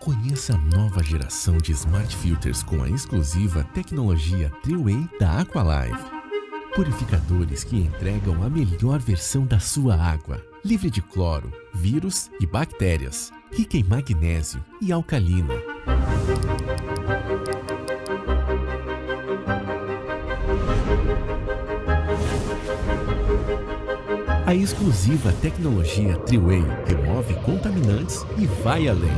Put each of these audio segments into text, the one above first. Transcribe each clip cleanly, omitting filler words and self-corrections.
Conheça a nova geração de Smart Filters com a exclusiva tecnologia Triway da Aqualive. Purificadores que entregam a melhor versão da sua água, livre de cloro, vírus e bactérias, rica em magnésio e alcalina. A exclusiva tecnologia Triway remove contaminantes e vai além.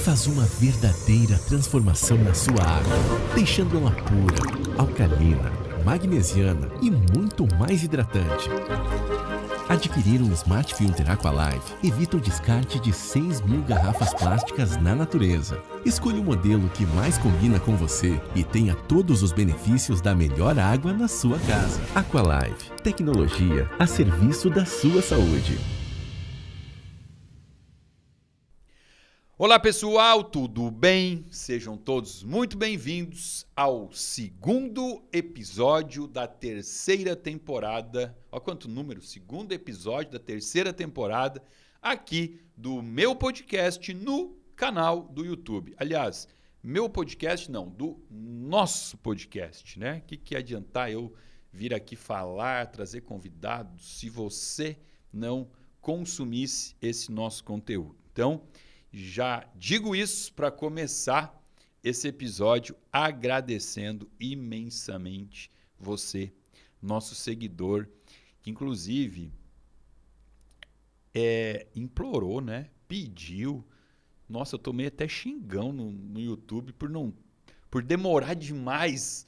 Faz uma verdadeira transformação na sua água, deixando ela pura, alcalina, magnesiana e muito mais hidratante. Adquirir um Smart Filter Aqualive evita o descarte de 6.000 garrafas plásticas na natureza. Escolha o modelo que mais combina com você e tenha todos os benefícios da melhor água na sua casa. Aqualive, tecnologia a serviço da sua saúde. Olá pessoal, tudo bem? Sejam todos muito bem-vindos ao segundo episódio da terceira temporada. Olha quanto número, segundo episódio da terceira temporada aqui do meu podcast no canal do YouTube. Aliás, meu podcast não, do nosso podcast, né? O que adiantar eu vir aqui falar, trazer convidados se você não consumisse esse nosso conteúdo? Então, já digo isso para começar esse episódio agradecendo imensamente você, nosso seguidor, que inclusive implorou, né? Pediu. Nossa, eu tomei até xingão no YouTube por demorar demais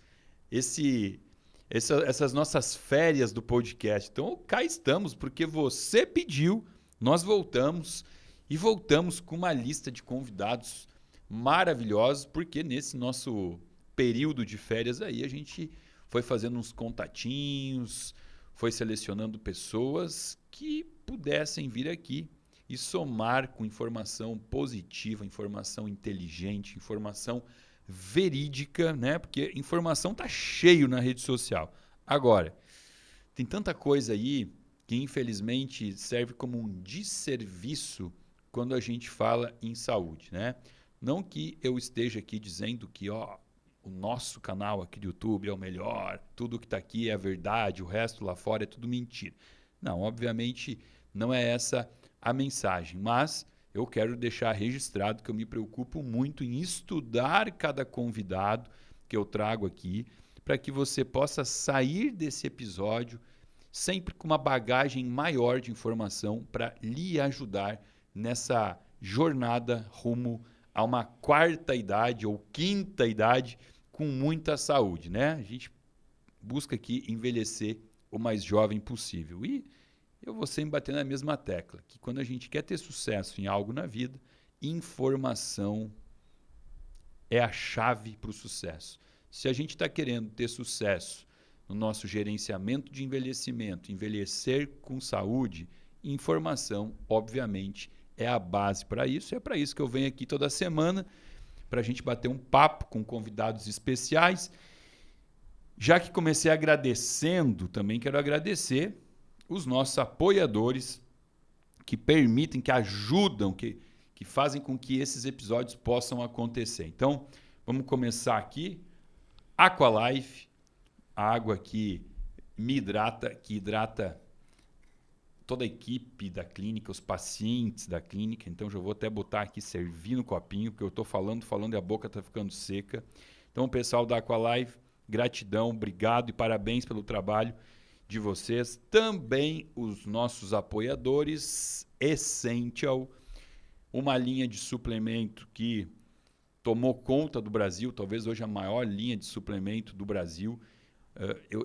essas nossas férias do podcast. Então, cá estamos, porque você pediu, nós voltamos. E voltamos com uma lista de convidados maravilhosos, porque nesse nosso período de férias aí a gente foi fazendo uns contatinhos, foi selecionando pessoas que pudessem vir aqui e somar com informação positiva, informação inteligente, informação verídica, né? Porque informação tá cheio na rede social. Agora, tem tanta coisa aí que infelizmente serve como um desserviço quando a gente fala em saúde, né? Não que eu esteja aqui dizendo que o nosso canal aqui do YouTube é o melhor, tudo que está aqui é a verdade, o resto lá fora é tudo mentira. Não, obviamente não é essa a mensagem, mas eu quero deixar registrado que eu me preocupo muito em estudar cada convidado que eu trago aqui, para que você possa sair desse episódio sempre com uma bagagem maior de informação para lhe ajudar nessa jornada rumo a uma quarta idade ou quinta idade com muita saúde, né? A gente busca aqui envelhecer o mais jovem possível. E eu vou sempre bater na mesma tecla, que quando a gente quer ter sucesso em algo na vida, informação é a chave para o sucesso. Se a gente está querendo ter sucesso no nosso gerenciamento de envelhecimento, envelhecer com saúde, informação, obviamente, é a base para isso. É para isso que eu venho aqui toda semana, para a gente bater um papo com convidados especiais. Já que comecei agradecendo, também quero agradecer os nossos apoiadores que permitem, que ajudam, que fazem com que esses episódios possam acontecer. Então, vamos começar aqui. Aqualive, a água que me hidrata, que hidrata toda a equipe da clínica, os pacientes da clínica. Então, já vou até botar aqui, servir no copinho, porque eu estou falando e a boca está ficando seca. Então, pessoal da Aqualive, gratidão, obrigado e parabéns pelo trabalho de vocês. Também os nossos apoiadores, Essential, uma linha de suplemento que tomou conta do Brasil, talvez hoje a maior linha de suplemento do Brasil.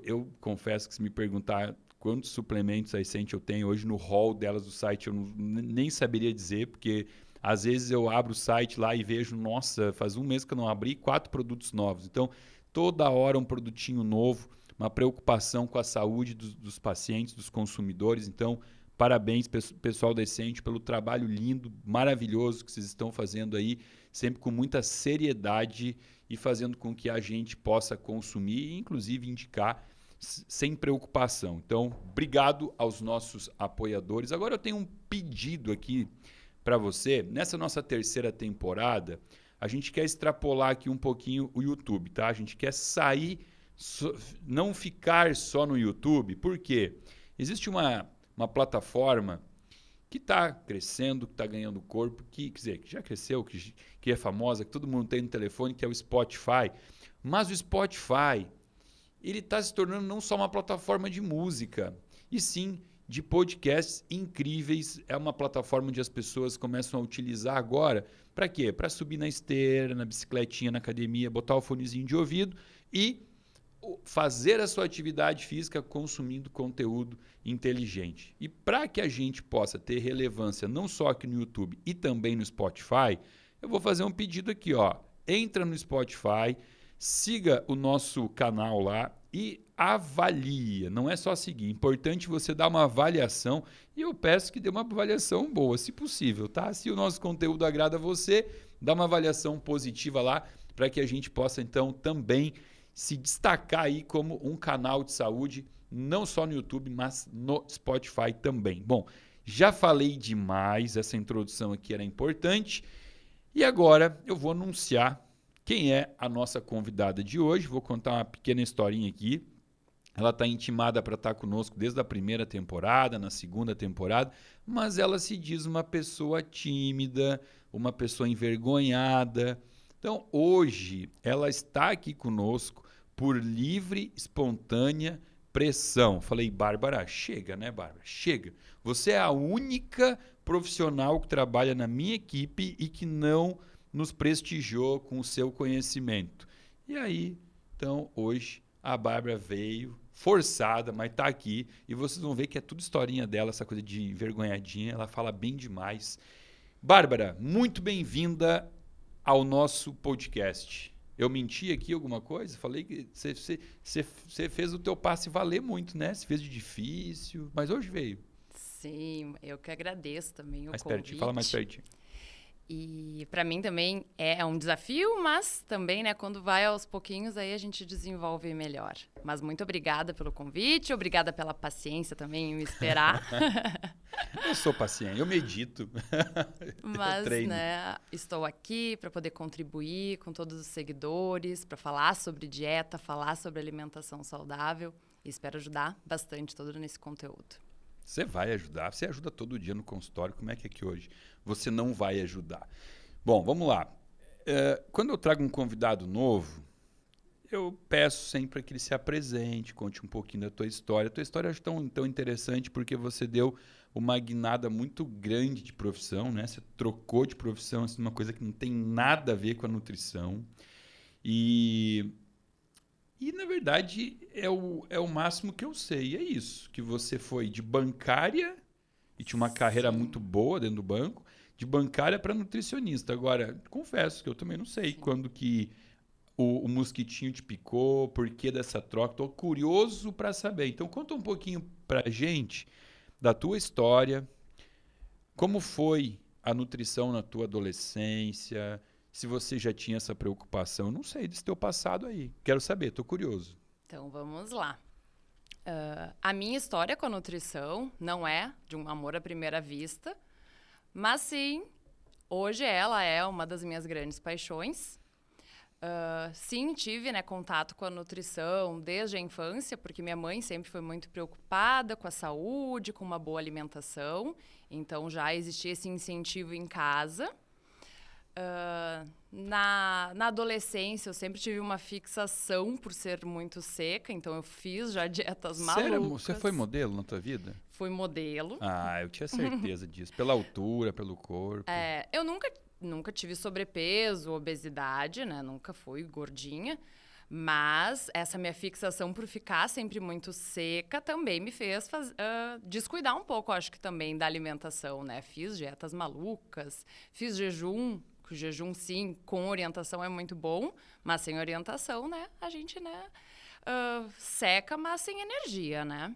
Eu confesso que se me perguntar quantos suplementos a Essential tem hoje no hall delas do site, eu nem saberia dizer, porque às vezes eu abro o site lá e vejo, nossa, faz um mês que eu não abri, 4 produtos novos. Então, toda hora um produtinho novo, uma preocupação com a saúde dos pacientes, dos consumidores. Então, parabéns, pessoal da Essential, pelo trabalho lindo, maravilhoso que vocês estão fazendo aí, sempre com muita seriedade e fazendo com que a gente possa consumir e, inclusive, indicar sem preocupação. Então, obrigado aos nossos apoiadores. Agora eu tenho um pedido aqui para você. Nessa nossa terceira temporada, a gente quer extrapolar aqui um pouquinho o YouTube, tá? A gente quer sair, não ficar só no YouTube. Por quê? Existe uma plataforma que está crescendo, que está ganhando corpo, quer dizer, que já cresceu, que é famosa, que todo mundo tem no telefone, que é o Spotify. Mas o Spotify, ele está se tornando não só uma plataforma de música, e sim de podcasts incríveis. É uma plataforma onde as pessoas começam a utilizar agora. Para quê? Para subir na esteira, na bicicletinha, na academia, botar o fonezinho de ouvido e fazer a sua atividade física consumindo conteúdo inteligente. E para que a gente possa ter relevância não só aqui no YouTube e também no Spotify, eu vou fazer um pedido aqui, ó. Entra no Spotify, siga o nosso canal lá e avalia. Não é só seguir, é importante você dar uma avaliação e eu peço que dê uma avaliação boa, se possível, tá? Se o nosso conteúdo agrada a você, dá uma avaliação positiva lá para que a gente possa então também se destacar aí como um canal de saúde, não só no YouTube, mas no Spotify também. Bom, já falei demais, essa introdução aqui era importante. E agora eu vou anunciar quem é a nossa convidada de hoje. Vou contar uma pequena historinha aqui. Ela está intimada para estar conosco desde a primeira temporada, na segunda temporada, mas ela se diz uma pessoa tímida, uma pessoa envergonhada. Então, hoje, ela está aqui conosco por livre, espontânea pressão. Falei, Bárbara, chega, né, Bárbara? Chega. Você é a única profissional que trabalha na minha equipe e que não nos prestigiou com o seu conhecimento. E aí, então, hoje, a Bárbara veio forçada, mas está aqui. E vocês vão ver que é tudo historinha dela, essa coisa de envergonhadinha. Ela fala bem demais. Bárbara, muito bem-vinda ao nosso podcast. Eu menti aqui alguma coisa? Falei que você fez o teu passe valer muito, né? Você fez de difícil, mas hoje veio. Sim, eu que agradeço também o mais convite. Pertinho, fala mais pertinho. E para mim também é um desafio, mas também, né, quando vai aos pouquinhos, aí a gente desenvolve melhor. Mas muito obrigada pelo convite, obrigada pela paciência também em me esperar. Eu sou paciente, eu medito. Mas, eu treino. né, estou aqui para poder contribuir com todos os seguidores, para falar sobre dieta, falar sobre alimentação saudável e espero ajudar bastante todo nesse conteúdo. Você vai ajudar, você ajuda todo dia no consultório, como é que é que hoje você não vai ajudar? Bom, vamos lá. Quando eu trago um convidado novo, eu peço sempre para que ele se apresente, conte um pouquinho da tua história. A tua história eu acho tão interessante porque você deu uma guinada muito grande de profissão, né? Você trocou de profissão, assim, uma coisa que não tem nada a ver com a nutrição. E na verdade, é o máximo que eu sei. É isso, que você foi de bancária e tinha uma carreira muito boa dentro do banco, de bancária para nutricionista. Agora, confesso que eu também não sei quando que o mosquitinho te picou, por que dessa troca. Estou curioso para saber. Então, conta um pouquinho para a gente da tua história, como foi a nutrição na tua adolescência, se você já tinha essa preocupação. Eu não sei desse teu passado aí. Quero saber, estou curioso. Então, vamos lá. A minha história com a nutrição não é de um amor à primeira vista, mas sim, hoje ela é uma das minhas grandes paixões. Sim, tive, né, contato com a nutrição desde a infância, porque minha mãe sempre foi muito preocupada com a saúde, com uma boa alimentação. Então, já existia esse incentivo em casa. Na adolescência, eu sempre tive uma fixação por ser muito seca, então eu fiz já dietas malucas. Você foi modelo na tua vida? Fui modelo. Ah, eu tinha certeza disso. Pela altura, pelo corpo. Eu nunca tive sobrepeso, obesidade, né? Nunca fui gordinha. Mas essa minha fixação por ficar sempre muito seca também me fez descuidar um pouco, acho que também, da alimentação, né? Fiz dietas malucas, fiz jejum. O jejum, sim, com orientação é muito bom, mas sem orientação, né, a gente, né, seca, mas sem energia, né?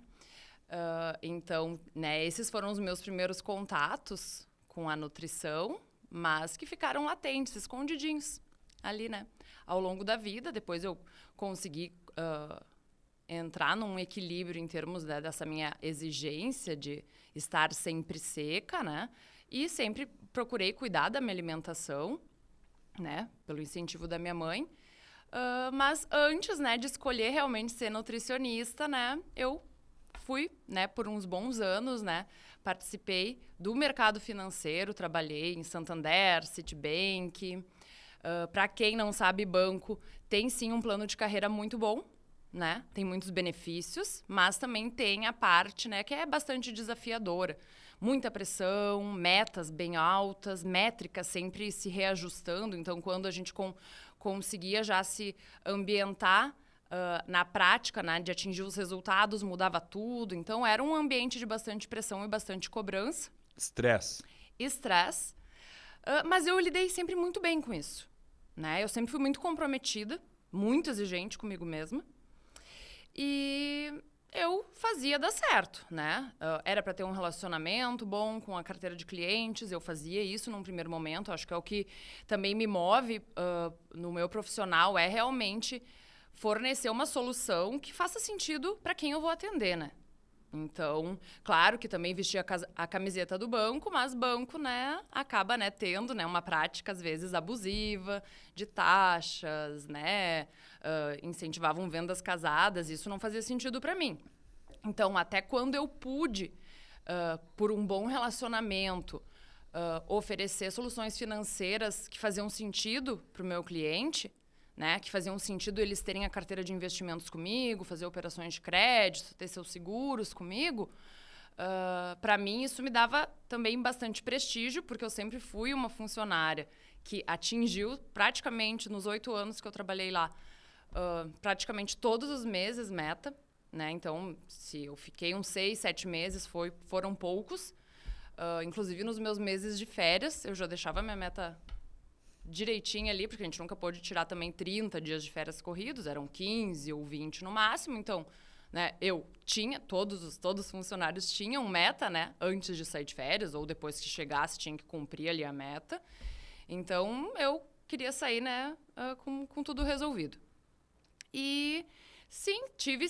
Então, né, esses foram os meus primeiros contatos com a nutrição, mas que ficaram latentes, escondidinhos ali, né? Ao longo da vida, depois eu consegui entrar num equilíbrio em termos, né, dessa minha exigência de estar sempre seca, né? E sempre procurei cuidar da minha alimentação, né? Pelo incentivo da minha mãe. Mas antes, né, de escolher realmente ser nutricionista, né, eu fui, né, por uns bons anos, né, participei do mercado financeiro, trabalhei em Santander, Citibank. Para quem não sabe, banco tem sim um plano de carreira muito bom, né, tem muitos benefícios, mas também tem a parte, né, que é bastante desafiadora. Muita pressão, metas bem altas, métricas sempre se reajustando. Então, quando a gente conseguia já se ambientar na prática, né, de atingir os resultados, mudava tudo. Então, era um ambiente de bastante pressão e bastante cobrança. Estresse. Mas eu lidei sempre muito bem com isso, né? Eu sempre fui muito comprometida, muito exigente comigo mesma. E eu fazia dar certo, né? Era para ter um relacionamento bom com a carteira de clientes, eu fazia isso num primeiro momento. Acho que é o que também me move no meu profissional, é realmente fornecer uma solução que faça sentido para quem eu vou atender, né? Então, claro que também vestia a camiseta do banco, mas banco, né, acaba, né, tendo, né, uma prática, às vezes, abusiva, de taxas, né, incentivavam vendas casadas, isso não fazia sentido para mim. Então, até quando eu pude, por um bom relacionamento, oferecer soluções financeiras que faziam sentido para o meu cliente, né, que faziam sentido eles terem a carteira de investimentos comigo, fazer operações de crédito, ter seus seguros comigo, para mim isso me dava também bastante prestígio, porque eu sempre fui uma funcionária que atingiu praticamente, nos 8 anos que eu trabalhei lá, praticamente todos os meses meta, né? Então, se eu fiquei uns 6, 7 meses, foram poucos. Inclusive, nos meus meses de férias, eu já deixava minha meta direitinho ali, porque a gente nunca pôde tirar também 30 dias de férias corridos, eram 15 ou 20 no máximo. Então, né, eu tinha, todos os funcionários tinham meta, né, antes de sair de férias, ou depois que chegasse tinha que cumprir ali a meta. Então, eu queria sair, né, com tudo resolvido. E sim, tive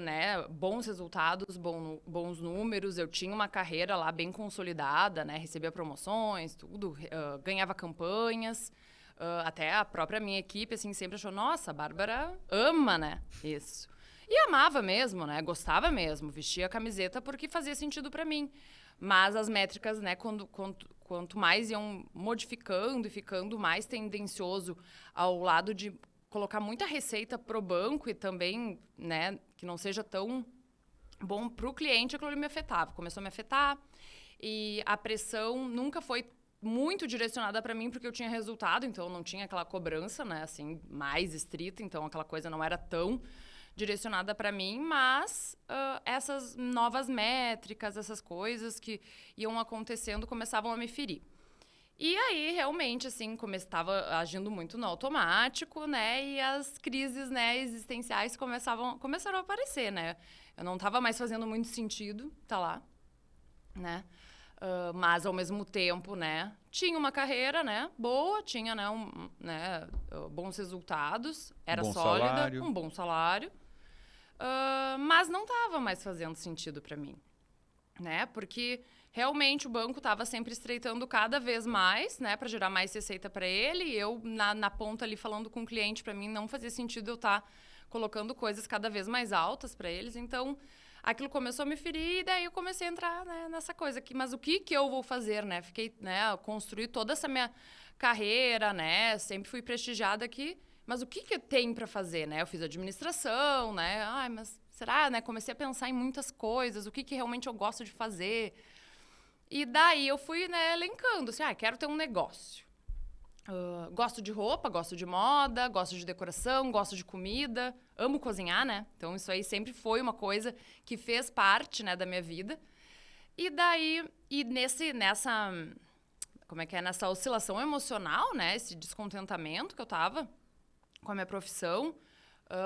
né, bons resultados, bons números. Eu tinha uma carreira lá bem consolidada, né, recebia promoções, tudo, ganhava campanhas. Até a própria minha equipe assim, sempre achou, nossa, a Bárbara ama, né, isso. E amava mesmo, né, gostava mesmo, vestia a camiseta porque fazia sentido para mim. Mas as métricas, né, quanto mais iam modificando e ficando mais tendencioso ao lado de colocar muita receita pro banco e também, né, que não seja tão bom pro cliente, aquilo me afetava. Começou a me afetar e a pressão nunca foi muito direcionada para mim porque eu tinha resultado, então eu não tinha aquela cobrança, né, assim, mais estrita, então aquela coisa não era tão direcionada para mim, mas essas novas métricas, essas coisas que iam acontecendo começavam a me ferir. E aí, realmente, assim, estava agindo muito no automático, né? E as crises, né, existenciais começaram a aparecer, né? Eu não estava mais fazendo muito sentido estar lá, né? Mas, ao mesmo tempo, né, tinha uma carreira, né, boa, tinha, né, bons resultados, era sólida, salário. Um bom salário, mas não estava mais fazendo sentido para mim, né? Porque realmente o banco estava sempre estreitando cada vez mais, né, para gerar mais receita para ele. E eu, na ponta ali, falando com o cliente, para mim não fazia sentido eu estar colocando coisas cada vez mais altas para eles. Então, aquilo começou a me ferir e daí eu comecei a entrar, né, nessa coisa aqui. Mas o que eu vou fazer, né? Fiquei, né, construí toda essa minha carreira, né? Sempre fui prestigiada aqui. Mas o que tem para fazer, né? Eu fiz administração, né? Ai, mas será, né? Comecei a pensar em muitas coisas. O que realmente eu gosto de fazer? E daí eu fui, né, elencando, assim, quero ter um negócio. Gosto de roupa, gosto de moda, gosto de decoração, gosto de comida, amo cozinhar, né? Então isso aí sempre foi uma coisa que fez parte, né, da minha vida. E daí, nessa oscilação emocional, né, esse descontentamento que eu tava com a minha profissão,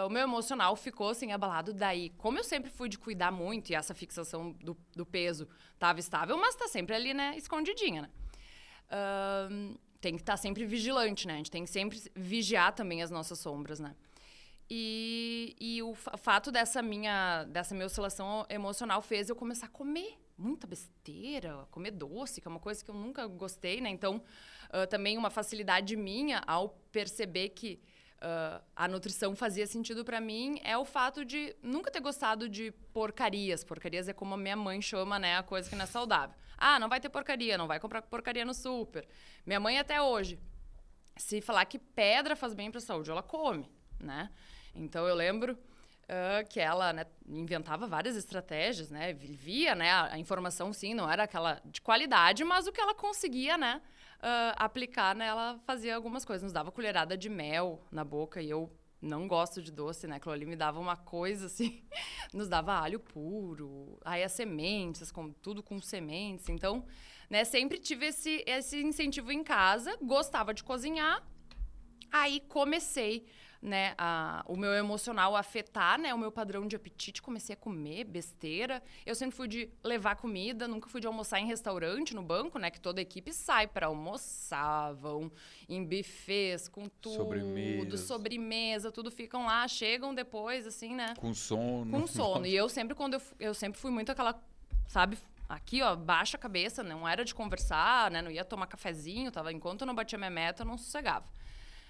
o meu emocional ficou, assim, abalado. Daí, como eu sempre fui de cuidar muito, e essa fixação do peso estava estável, mas está sempre ali, né, escondidinha, né? Tem que estar sempre vigilante, né? A gente tem que sempre vigiar também as nossas sombras, né? E o fato dessa minha oscilação emocional fez eu começar a comer muita besteira, comer doce, que é uma coisa que eu nunca gostei, né? Então, também uma facilidade minha ao perceber que a nutrição fazia sentido para mim é o fato de nunca ter gostado de porcarias. Porcarias é como a minha mãe chama, né? A coisa que não é saudável. Ah, não vai ter porcaria, não vai comprar porcaria no super. Minha mãe até hoje, se falar que pedra faz bem para a saúde, ela come, né? Então, eu lembro que ela, né, inventava várias estratégias, né? Via, né, a informação, sim, não era aquela de qualidade, mas o que ela conseguia, né, aplicar, né, ela fazia algumas coisas. Nos dava colherada de mel na boca e eu não gosto de doce, né? Aquilo ali me dava uma coisa, assim. Nos dava alho puro, aí as sementes, tudo com sementes. Então, né, sempre tive esse incentivo em casa, gostava de cozinhar. Aí comecei, né, o meu emocional a afetar, né, o meu padrão de apetite. Comecei a comer besteira. Eu sempre fui de levar comida, nunca fui de almoçar em restaurante, no banco, né, que toda a equipe sai para almoçar, vão em buffets com tudo, sobremesa, tudo, ficam lá, chegam depois, assim, né? Com sono. Com sono. E eu sempre, eu sempre fui muito aquela, sabe, aqui, ó, baixa a cabeça, não era de conversar, né, não ia tomar cafezinho, enquanto eu não batia minha meta, eu não sossegava.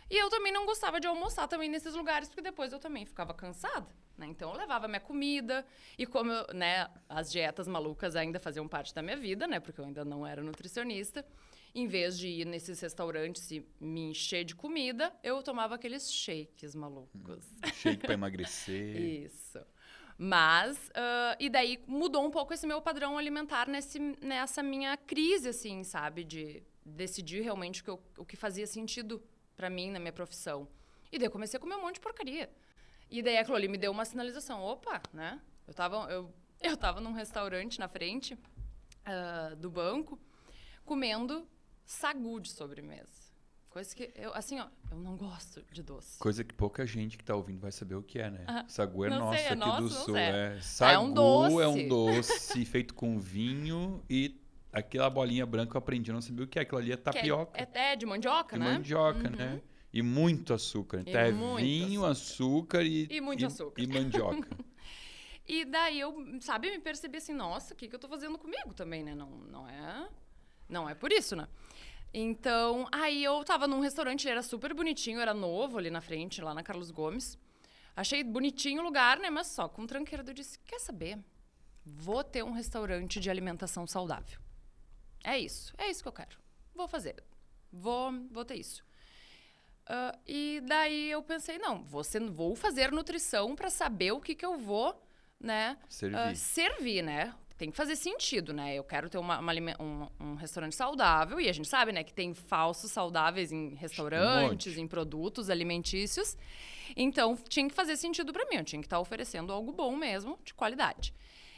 E eu também não gostava de almoçar também nesses lugares, porque depois eu também ficava cansada, né? Então, eu levava minha comida. E como, né, as dietas malucas ainda faziam parte da minha vida, né? Porque eu ainda não era nutricionista. Em vez de ir nesses restaurantes e me encher de comida, eu tomava aqueles shakes malucos. Shake para emagrecer. Isso. Mas, e daí mudou um pouco esse meu padrão alimentar nessa minha crise, assim, sabe? De decidir realmente o que fazia sentido pra mim, na minha profissão. E daí eu comecei a comer um monte de porcaria. E daí aquilo ali me deu uma sinalização. Opa, né? Eu tava num restaurante na frente do banco, comendo sagu de sobremesa. Coisa que eu não gosto de doce. Coisa que pouca gente que tá ouvindo vai saber o que é, né? Sagu é não nosso sei, aqui nosso, do sul. Sagu É um doce feito com vinho e aquela bolinha branca eu aprendi, eu não sabia o que é. Aquilo ali é tapioca. É de mandioca, né? De mandioca, né? E muito açúcar. Então é vinho, açúcar e muito açúcar. E mandioca. E daí eu, sabe, me percebi assim, nossa, o que eu tô fazendo comigo também, né? Não é por isso, né? Então, aí eu tava num restaurante, ele era super bonitinho, era novo ali na frente, lá na Carlos Gomes. Achei bonitinho o lugar, né? Mas só com tranqueira. Eu disse, quer saber? Vou ter um restaurante de alimentação saudável. É isso que eu quero. Vou fazer. Vou ter isso. E daí eu pensei, vou fazer nutrição para saber o que eu vou, né, servir, né? Tem que fazer sentido, né? Eu quero ter um restaurante saudável e a gente sabe, né, que tem falsos saudáveis em restaurantes, em produtos alimentícios. Então, tinha que fazer sentido para mim. Eu tinha que estar oferecendo algo bom mesmo, de qualidade.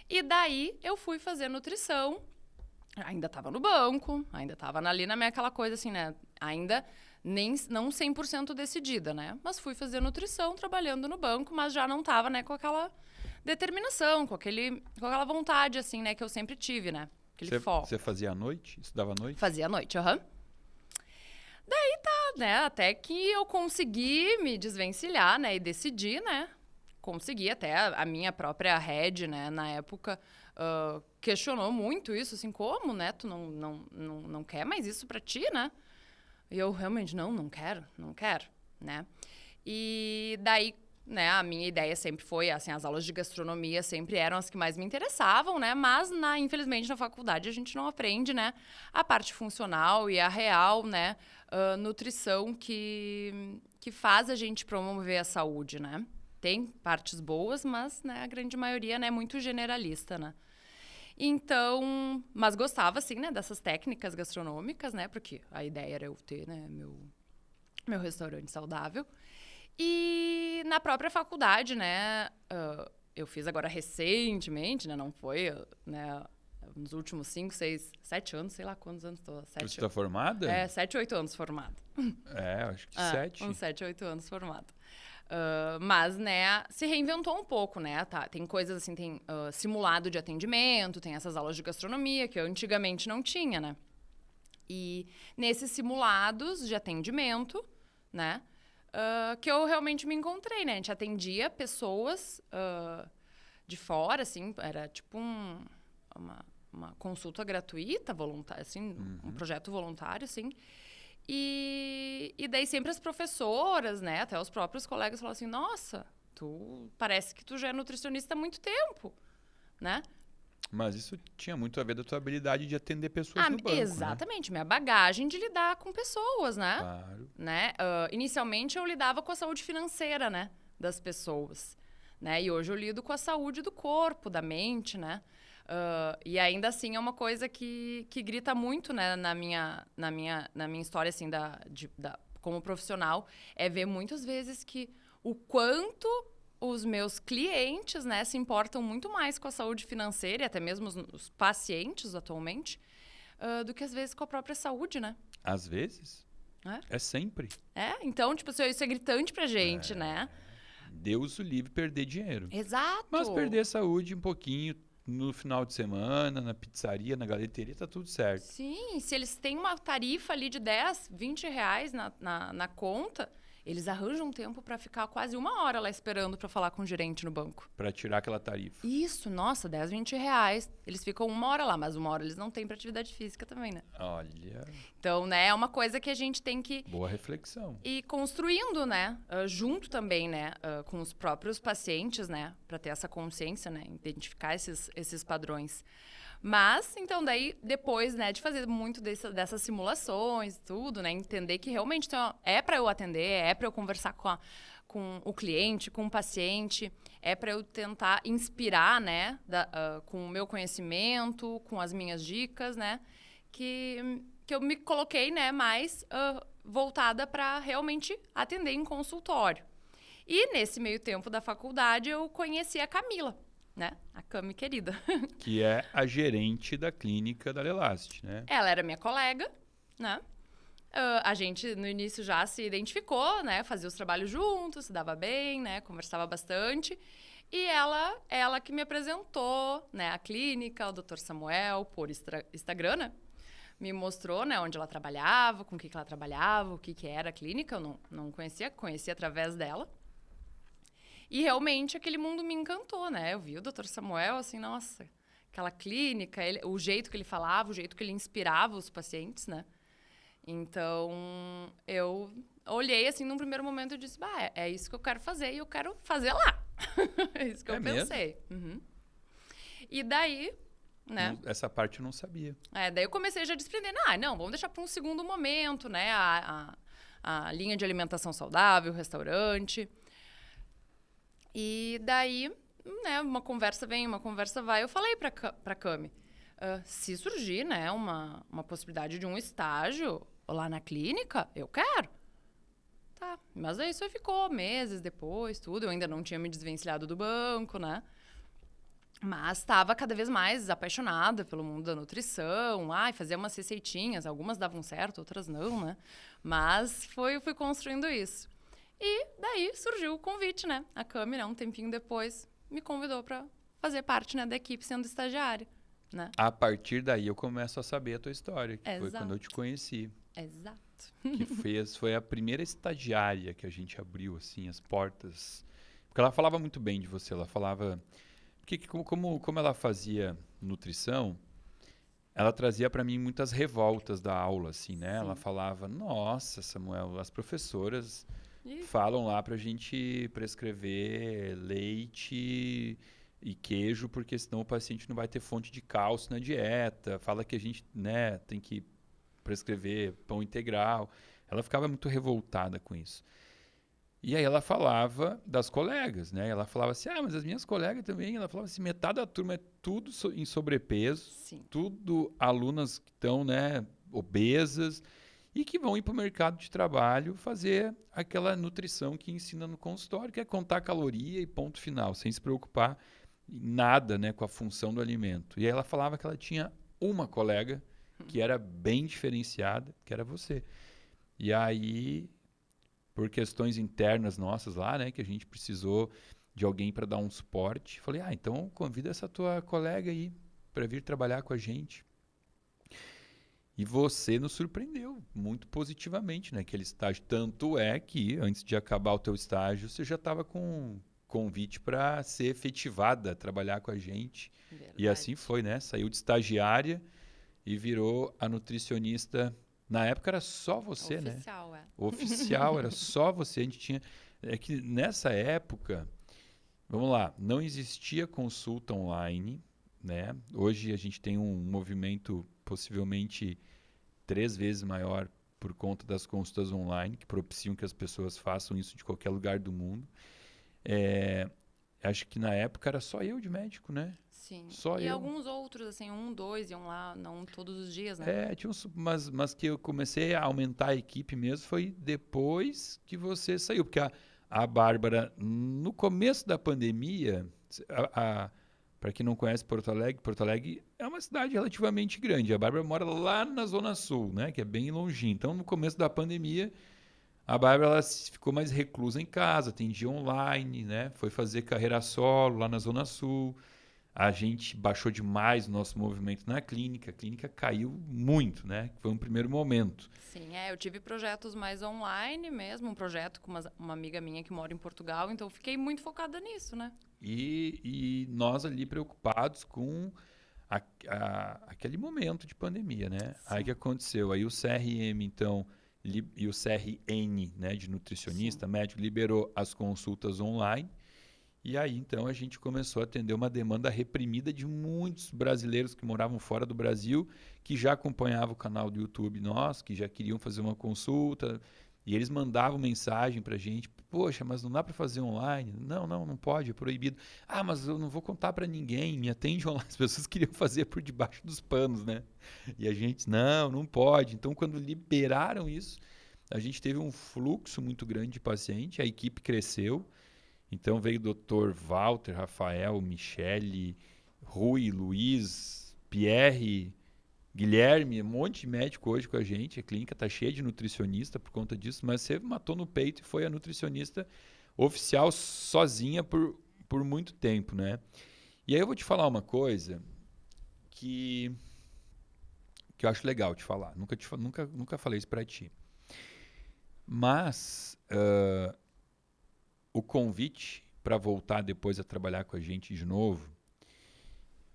E daí eu fui fazer nutrição. Ainda estava no banco, ainda estava ali na minha aquela coisa assim, né? Ainda não 100% decidida, né? Mas fui fazer nutrição trabalhando no banco, mas já não estava, né, com aquela determinação, com aquela vontade, assim, né, que eu sempre tive, né? Aquele foco. Você fazia à noite? Estudava à noite? Fazia à noite, aham. Daí tá, né? Até que eu consegui me desvencilhar, né? E decidi, né? Consegui até a minha própria head, né? Na época, questionou muito isso, assim, como, né? Tu não quer mais isso pra ti, né? E eu realmente, não quero, né? E daí, né, a minha ideia sempre foi, assim, as aulas de gastronomia sempre eram as que mais me interessavam, né? Mas, infelizmente, na faculdade a gente não aprende, né? A parte funcional e a real, né? Nutrição que faz a gente promover a saúde, né? Tem partes boas, mas, né, a grande maioria, né, é muito generalista, né? Então, mas gostava, assim, né, dessas técnicas gastronômicas, né? Porque a ideia era eu ter, né, meu restaurante saudável. E na própria faculdade, né, eu fiz agora recentemente, né, não foi, né, nos últimos 5, 6, 7 anos, sei lá quantos anos estou. Você está formada? 7, 8 anos formada. Acho que 7. Uns 7, 8 anos formada. Mas, né, se reinventou um pouco, né? Tá, tem coisas assim, tem simulado de atendimento, tem essas aulas de gastronomia que eu antigamente não tinha, né? E nesses simulados de atendimento, né, que eu realmente me encontrei, né? A gente atendia pessoas de fora, assim, era tipo uma consulta gratuita, voluntária, assim, um projeto voluntário, assim. E daí sempre as professoras, né, até os próprios colegas falavam assim, nossa, parece que tu já é nutricionista há muito tempo, né? Mas isso tinha muito a ver da tua habilidade de atender pessoas no banco, exatamente, minha bagagem de lidar com pessoas, né? Claro. Né? Inicialmente eu lidava com a saúde financeira, né, das pessoas, né? E hoje eu lido com a saúde do corpo, da mente, né? E ainda assim é uma coisa que grita muito, né, na minha história, assim, como profissional, é ver muitas vezes que o quanto os meus clientes, né, se importam muito mais com a saúde financeira, e até mesmo os pacientes atualmente, do que às vezes com a própria saúde, né? Às vezes? É sempre. Então, tipo, isso é gritante pra gente, né? Deus o livre perder dinheiro. Exato. Mas perder a saúde um pouquinho no final de semana, na pizzaria, na galeteria, tá tudo certo. Sim, se eles têm uma tarifa ali de 10, 20 reais na conta, eles arranjam um tempo para ficar quase 1 hora lá esperando para falar com o gerente no banco. Para tirar aquela tarifa. Isso, nossa, 10, 20 reais. Eles ficam 1 hora lá, mas 1 hora eles não têm para atividade física também, né? Olha. Então, né, é uma coisa que a gente tem que... Boa reflexão. Ir construindo, né? Junto também, né? Com os próprios pacientes, né? Para ter essa consciência, né? Identificar esses padrões. Mas, então, daí, depois, né, de fazer muito dessas simulações, tudo, né, entender que realmente então, é para eu atender, é para eu conversar com o cliente, com o paciente, é para eu tentar inspirar, né, com o meu conhecimento, com as minhas dicas, né, que eu me coloquei, né, mais voltada para realmente atender em consultório. E, nesse meio tempo da faculdade, eu conheci a Camila, né? A Cami querida. Que é a gerente da clínica da Lelast, né? Ela era minha colega, né? A gente, no início, já se identificou, né? Fazia os trabalhos juntos, se dava bem, né? Conversava bastante. E ela que me apresentou, né? A clínica, o Dr. Samuel, por Instagram, né? Me mostrou, né? Onde ela trabalhava, com o que ela trabalhava, o que era a clínica. Eu não conhecia através dela. E realmente aquele mundo me encantou, né? Eu vi o Dr. Samuel, assim, nossa, aquela clínica, o jeito que ele falava, o jeito que ele inspirava os pacientes, né? Então, eu olhei, assim, num primeiro momento e disse, é isso que eu quero fazer e eu quero fazer lá. É isso que eu pensei. Uhum. E daí, né? Essa parte eu não sabia. Daí eu comecei já a desprender, não, vamos deixar para um segundo momento, né? A linha de alimentação saudável, o restaurante. E daí, né, uma conversa vem, uma conversa vai. Eu falei pra Cami, se surgir, né, uma possibilidade de um estágio lá na clínica, eu quero. Tá, mas aí isso ficou meses depois, tudo. Eu ainda não tinha me desvencilhado do banco, né? Mas estava cada vez mais apaixonada pelo mundo da nutrição. Fazia umas receitinhas, algumas davam certo, outras não, né? Mas fui construindo isso. E daí surgiu o convite, né? A Cami, né, um tempinho depois, me convidou para fazer parte, né, da equipe sendo estagiária, né? A partir daí eu começo a saber a tua história, que Exato. foi quando eu te conheci. Exato. Que foi a primeira estagiária que a gente abriu, assim, as portas. Porque ela falava muito bem de você, ela falava... Porque como ela fazia nutrição, ela trazia para mim muitas revoltas da aula, assim, né? Sim. Ela falava, nossa, Samuel, as professoras... falam lá pra gente prescrever leite e queijo, porque senão o paciente não vai ter fonte de cálcio na dieta. Fala que a gente, né, tem que prescrever pão integral. Ela ficava muito revoltada com isso. E aí ela falava das colegas, né? Ela falava assim, mas as minhas colegas também. Ela falava assim, metade da turma é tudo em sobrepeso. Sim. Tudo alunas que estão, né, obesas. E que vão ir para o mercado de trabalho fazer aquela nutrição que ensina no consultório, que é contar caloria e ponto final, sem se preocupar em nada, né, com a função do alimento. E aí ela falava que ela tinha uma colega que era bem diferenciada, que era você. E aí, por questões internas nossas lá, né, que a gente precisou de alguém para dar um suporte, falei, então convida essa tua colega aí para vir trabalhar com a gente. E você nos surpreendeu muito positivamente naquele estágio. Tanto é que, antes de acabar o teu estágio, você já estava com convite para ser efetivada, trabalhar com a gente. Verdade. E assim foi, né? Saiu de estagiária e virou a nutricionista. Na época era só você, né? Oficial, Oficial, era só você. A gente tinha... É que nessa época, vamos lá, não existia consulta online, né? Hoje a gente tem um movimento possivelmente 3 vezes maior por conta das consultas online, que propiciam que as pessoas façam isso de qualquer lugar do mundo. Acho que na época era só eu de médico, né? Sim. Só e eu. alguns outros, assim, 1, 2 iam lá, não todos os dias, né? Tinha mas que eu comecei a aumentar a equipe mesmo foi depois que você saiu. Porque a Bárbara, no começo da pandemia, para quem não conhece Porto Alegre é uma cidade relativamente grande. A Bárbara mora lá na Zona Sul, né? Que é bem longinho. Então, no começo da pandemia, a Bárbara ela ficou mais reclusa em casa, atendia online, né? Foi fazer carreira solo lá na Zona Sul. A gente baixou demais o nosso movimento na clínica. A clínica caiu muito, né? Foi um primeiro momento. Sim, eu tive projetos mais online mesmo, um projeto com uma amiga minha que mora em Portugal, então eu fiquei muito focada nisso, né? E nós ali preocupados com aquele momento de pandemia, né? Sim. Aí o que aconteceu? Aí o CRM, então, e o CRN, né, de nutricionista, Sim. médico, liberou as consultas online. E aí, então, a gente começou a atender uma demanda reprimida de muitos brasileiros que moravam fora do Brasil, que já acompanhavam o canal do YouTube nosso, que já queriam fazer uma consulta, e eles mandavam mensagem para a gente, poxa, mas não dá para fazer online? Não pode, é proibido. Ah, mas eu não vou contar para ninguém, me atende online. As pessoas queriam fazer por debaixo dos panos, né? E a gente, não pode. Então, quando liberaram isso, a gente teve um fluxo muito grande de paciente, a equipe cresceu. Então veio o Dr. Walter, Rafael, Michele, Rui, Luiz, Pierre, Guilherme, um monte de médico hoje com a gente. A clínica está cheia de nutricionista por conta disso, mas você matou no peito e foi a nutricionista oficial sozinha por muito tempo, né? E aí eu vou te falar uma coisa que eu acho legal te falar. Nunca falei isso para ti. Mas... o convite para voltar depois a trabalhar com a gente de novo,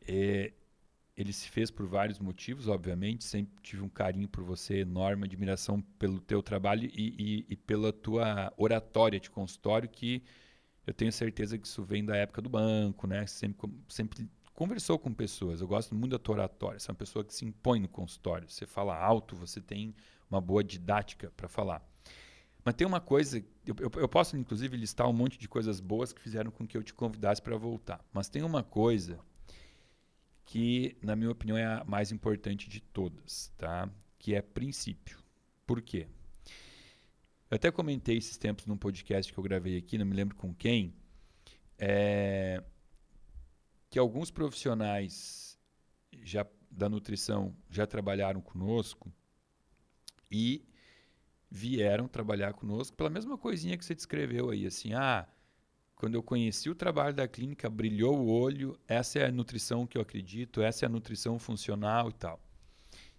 ele se fez por vários motivos, obviamente. Sempre tive um carinho por você enorme, admiração pelo teu trabalho e pela tua oratória de consultório, que eu tenho certeza que isso vem da época do banco, né? Sempre conversou com pessoas. Eu gosto muito da tua oratória. Você é uma pessoa que se impõe no consultório. Você fala alto, você tem uma boa didática para falar. Mas tem uma coisa, eu posso inclusive listar um monte de coisas boas que fizeram com que eu te convidasse para voltar. Mas tem uma coisa que, na minha opinião, é a mais importante de todas, tá? Que é princípio. Por quê? Eu até comentei esses tempos num podcast que eu gravei aqui, não me lembro com quem, que alguns profissionais da nutrição já trabalharam conosco e vieram trabalhar conosco pela mesma coisinha que você descreveu aí, assim, quando eu conheci o trabalho da clínica, brilhou o olho, essa é a nutrição que eu acredito, essa é a nutrição funcional e tal.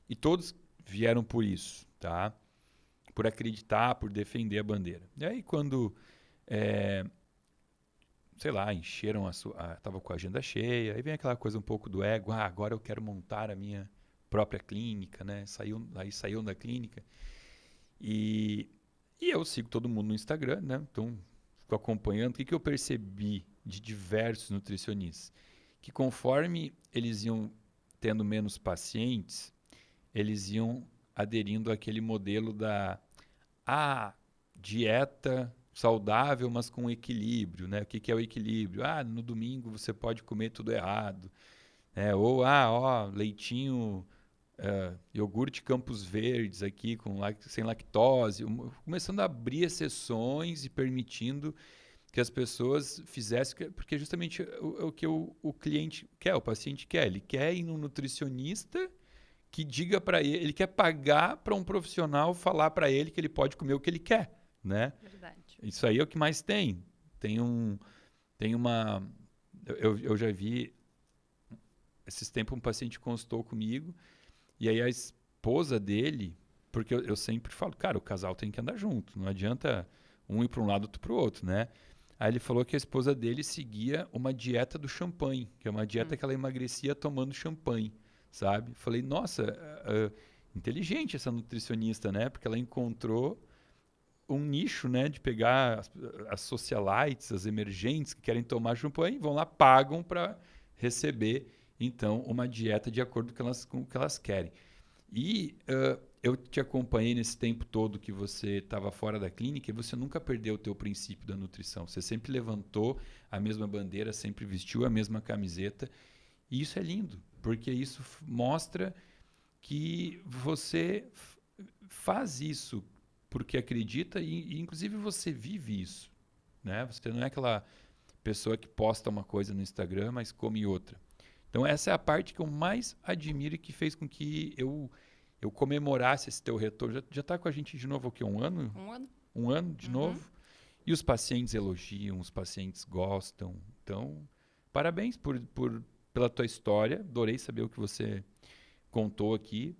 E todos vieram por isso, tá? Por acreditar, por defender a bandeira. E aí quando, sei lá, encheram tava com a agenda cheia, aí vem aquela coisa um pouco do ego, agora eu quero montar a minha própria clínica, né? Saíram da clínica. E eu sigo todo mundo no Instagram, né? Então, fico acompanhando. O que eu percebi de diversos nutricionistas? Que conforme eles iam tendo menos pacientes, eles iam aderindo àquele modelo da dieta saudável, mas com equilíbrio, né? O que é o equilíbrio? No domingo você pode comer tudo errado, né? Ou, leitinho... iogurte Campos Verdes aqui sem lactose, começando a abrir exceções e permitindo que as pessoas fizessem, porque justamente o que o cliente quer, o paciente quer. Ele quer ir num nutricionista que diga para ele quer pagar para um profissional falar para ele que ele pode comer o que ele quer, né? Verdade. Isso aí é o que mais tem. Eu já vi esses tempos um paciente consultou comigo. E aí a esposa dele, porque eu sempre falo, cara, o casal tem que andar junto, não adianta um ir para um lado, outro para o outro, né? Aí ele falou que a esposa dele seguia uma dieta do champanhe, que é uma dieta que ela emagrecia tomando champanhe, sabe? Falei, nossa, inteligente essa nutricionista, né? Porque ela encontrou um nicho, né, de pegar as socialites, as emergentes que querem tomar champanhe, vão lá, pagam para receber, então, uma dieta de acordo com o que elas querem. E eu te acompanhei nesse tempo todo que você estava fora da clínica e você nunca perdeu o teu princípio da nutrição. Você sempre levantou a mesma bandeira, sempre vestiu a mesma camiseta. E isso é lindo, porque isso mostra que você faz isso porque acredita e inclusive, você vive isso. Né? Você não é aquela pessoa que posta uma coisa no Instagram, mas come outra. Então, essa é a parte que eu mais admiro e que fez com que eu comemorasse esse teu retorno. Já está com a gente de novo o quê? Um ano? Um ano. Um ano de novo. E os pacientes elogiam, os pacientes gostam. Então, parabéns pela tua história. Adorei saber o que você contou aqui.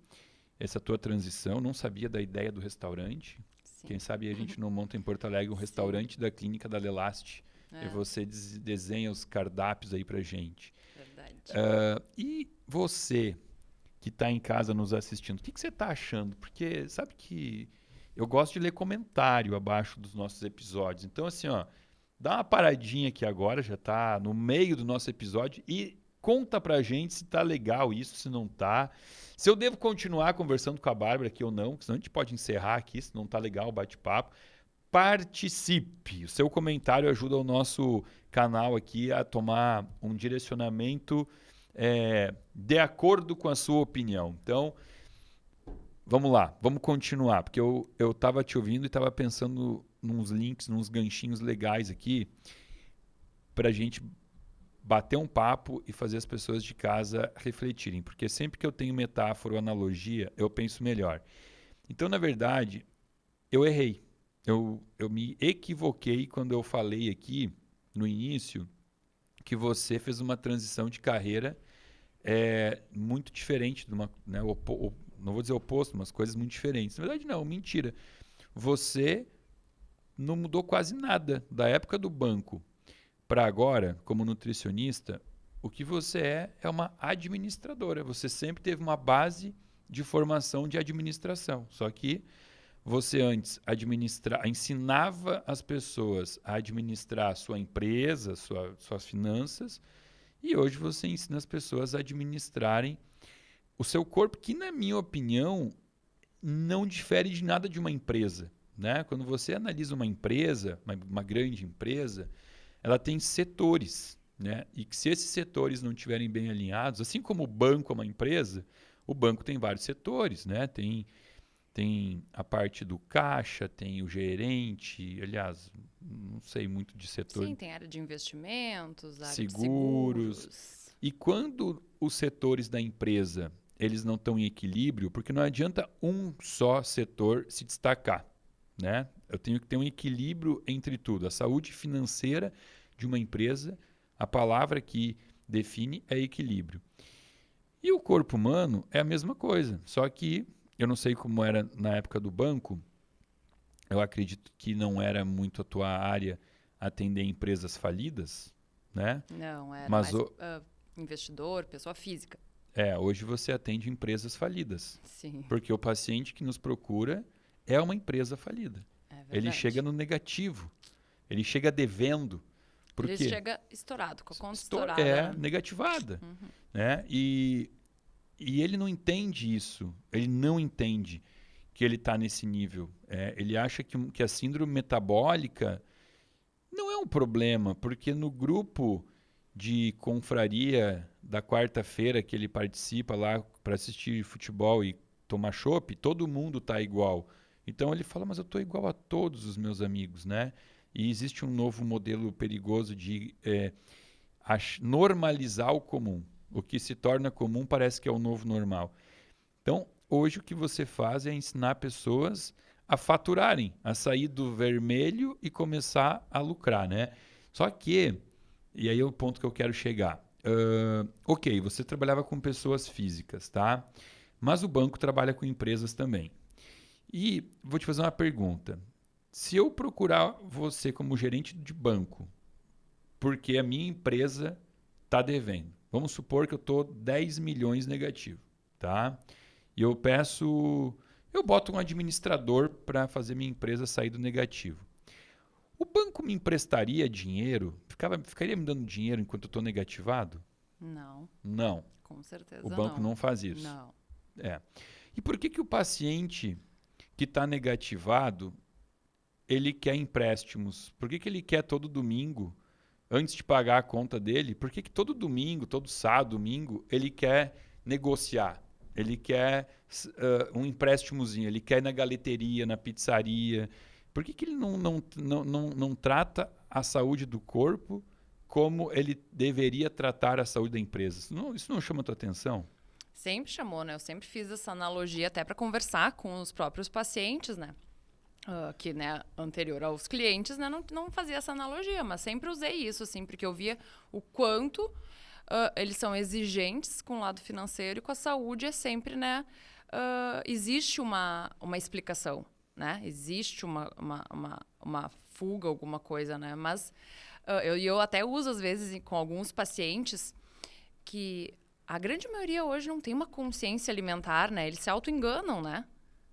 Essa tua transição. Não sabia da ideia do restaurante. Sim. Quem sabe a gente não monta em Porto Alegre um restaurante da clínica da Lelaste. E você desenha os cardápios aí pra gente. Verdade. E você que está em casa nos assistindo, o que você está achando? Porque sabe que eu gosto de ler comentário abaixo dos nossos episódios. Então, assim, ó, dá uma paradinha aqui agora, já está no meio do nosso episódio e conta pra gente se tá legal isso, se não tá. Se eu devo continuar conversando com a Bárbara aqui ou não, senão a gente pode encerrar aqui, se não tá legal o bate-papo. Participe. O seu comentário ajuda o nosso canal aqui a tomar um direcionamento de acordo com a sua opinião. Então, vamos lá, vamos continuar, porque eu estava te ouvindo e estava pensando nos links, nos ganchinhos legais aqui para a gente bater um papo e fazer as pessoas de casa refletirem, porque sempre que eu tenho metáfora ou analogia, eu penso melhor. Então, na verdade, eu errei. Eu me equivoquei quando eu falei aqui no início que você fez uma transição de carreira muito diferente de uma, né, não vou dizer oposto, mas coisas muito diferentes. Na verdade, não, mentira. Você não mudou quase nada da época do banco para agora, como nutricionista. O que você é uma administradora. Você sempre teve uma base de formação de administração, só que você antes ensinava as pessoas a administrar a sua empresa, suas finanças, e hoje você ensina as pessoas a administrarem o seu corpo, que, na minha opinião, não difere de nada de uma empresa. Né? Quando você analisa uma empresa, uma grande empresa, ela tem setores. Né? E que se esses setores não estiverem bem alinhados, assim como o banco é uma empresa, o banco tem vários setores, né? Tem a parte do caixa, tem o gerente, aliás, não sei muito de setor. Sim, tem área de investimentos, área seguros. de seguros. E quando os setores da empresa eles não estão em equilíbrio, porque não adianta um só setor se destacar. Né? Eu tenho que ter um equilíbrio entre tudo. A saúde financeira de uma empresa, a palavra que define é equilíbrio. E o corpo humano é a mesma coisa, só que eu não sei como era na época do banco. Eu acredito que não era muito a tua área atender empresas falidas, né? Não, era mais investidor, pessoa física. Hoje você atende empresas falidas. Sim. Porque o paciente que nos procura é uma empresa falida. Ele chega no negativo. Ele chega devendo. Por Ele quê? chega estourado, com a conta estourada. Negativada. Né? E ele não entende isso. Ele não entende que ele está nesse nível. Ele acha que a síndrome metabólica não é um problema, porque no grupo de confraria da quarta-feira que ele participa lá para assistir futebol e tomar chopp, todo mundo está igual. Então ele fala, mas eu estou igual a todos os meus amigos, né? E existe um novo modelo perigoso de normalizar o comum. O que se torna comum parece que é o novo normal. Então, hoje o que você faz é ensinar pessoas a faturarem, a sair do vermelho e começar a lucrar, né? Só que, e aí é o ponto que eu quero chegar. Ok, você trabalhava com pessoas físicas, tá? Mas o banco trabalha com empresas também. E vou te fazer uma pergunta. Se eu procurar você como gerente de banco porque a minha empresa está devendo. Vamos supor que eu estou 10 milhões negativo, tá? E eu boto um administrador para fazer minha empresa sair do negativo. O banco me emprestaria dinheiro? Ficaria me dando dinheiro enquanto eu estou negativado? Não. Não. Com certeza O banco não faz isso. Não. E por que o paciente que está negativado, ele quer empréstimos? Por que ele quer todo domingo, antes de pagar a conta dele, por que todo domingo, todo sábado, domingo, ele quer negociar? Ele quer um empréstimozinho, ele quer ir na galeteria, na pizzaria. Por que ele não trata a saúde do corpo como ele deveria tratar a saúde da empresa? Isso não chama a tua atenção? Sempre chamou, né? Eu sempre fiz essa analogia até para conversar com os próprios pacientes, né? Que, né, anterior aos clientes, né, não fazia essa analogia, mas sempre usei isso, assim, porque eu via o quanto eles são exigentes com o lado financeiro e com a saúde é sempre, né, existe uma explicação, né? Existe uma fuga, alguma coisa, né? Mas eu até uso, às vezes, com alguns pacientes que a grande maioria hoje não tem uma consciência alimentar, né? Eles se auto-enganam, né?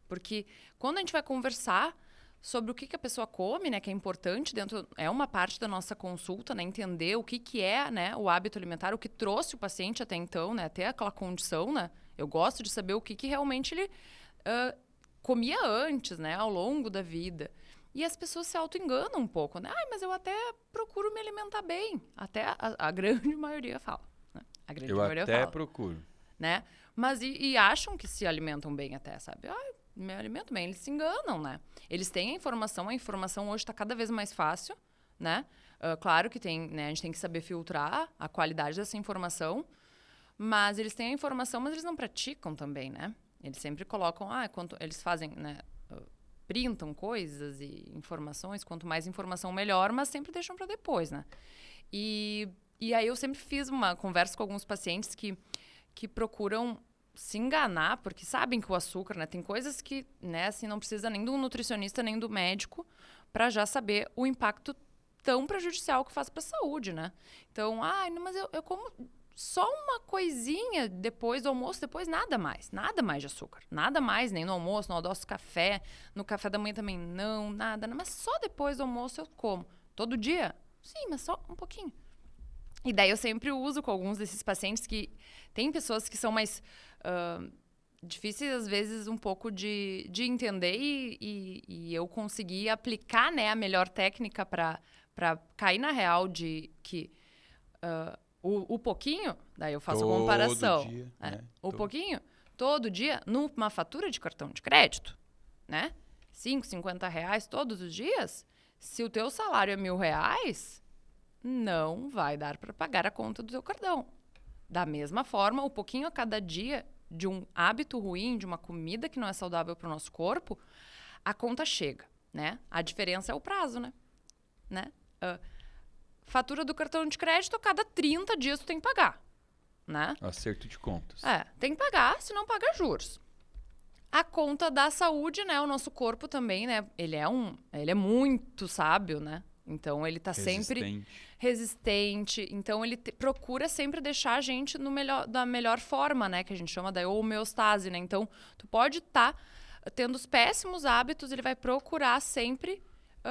Porque quando a gente vai conversar sobre o que a pessoa come, né, que é importante é uma parte da nossa consulta, né, entender o que é, né, o hábito alimentar, o que trouxe o paciente até então, né, até aquela condição, né? Eu gosto de saber o que realmente ele comia antes, né, ao longo da vida. E as pessoas se auto-enganam um pouco, né? Mas eu até procuro me alimentar bem. Até a grande maioria fala, né? A grande maioria até fala, procuro. né? Mas e acham que se alimentam bem até, sabe? Me alimento bem. Eles se enganam, né? Eles têm a informação hoje está cada vez mais fácil, né? Claro que tem, né? A gente tem que saber filtrar a qualidade dessa informação, mas eles têm a informação, mas eles não praticam também, né? Eles sempre colocam, quanto eles fazem, né? Printam coisas e informações, quanto mais informação melhor, mas sempre deixam para depois, né? E aí eu sempre fiz uma conversa com alguns pacientes que procuram se enganar, porque sabem que o açúcar, né, tem coisas que, né, assim, não precisa nem do nutricionista nem do médico para já saber o impacto tão prejudicial que faz para a saúde, né? Então, mas eu como só uma coisinha depois do almoço, depois nada mais de açúcar, nada mais, nem no almoço, no adoço café, no café da manhã também não, nada, mas só depois do almoço eu como. Todo dia? Sim, mas só um pouquinho. E daí eu sempre uso com alguns desses pacientes que tem pessoas que são mais difíceis, às vezes, um pouco de entender e eu consegui aplicar, né, a melhor técnica para cair na real de que o pouquinho, daí eu faço a comparação. Dia, né? Né? Pouquinho, todo dia, numa fatura de cartão de crédito, né? 5, 50 reais todos os dias, se o teu salário é R$1.000, não vai dar para pagar a conta do teu cartão. Da mesma forma, o pouquinho a cada dia de um hábito ruim, de uma comida que não é saudável para o nosso corpo, a conta chega, né? A diferença é o prazo, né? Fatura do cartão de crédito, a cada 30 dias tu tem que pagar, né? Acerto de contas. Tem que pagar, se não paga juros. A conta da saúde, né? O nosso corpo também, né? Ele é muito sábio, né? Então, ele tá sempre resistente. Então, ele procura sempre deixar a gente da melhor forma, né? Que a gente chama da homeostase, né? Então, tu pode estar tendo os péssimos hábitos, ele vai procurar sempre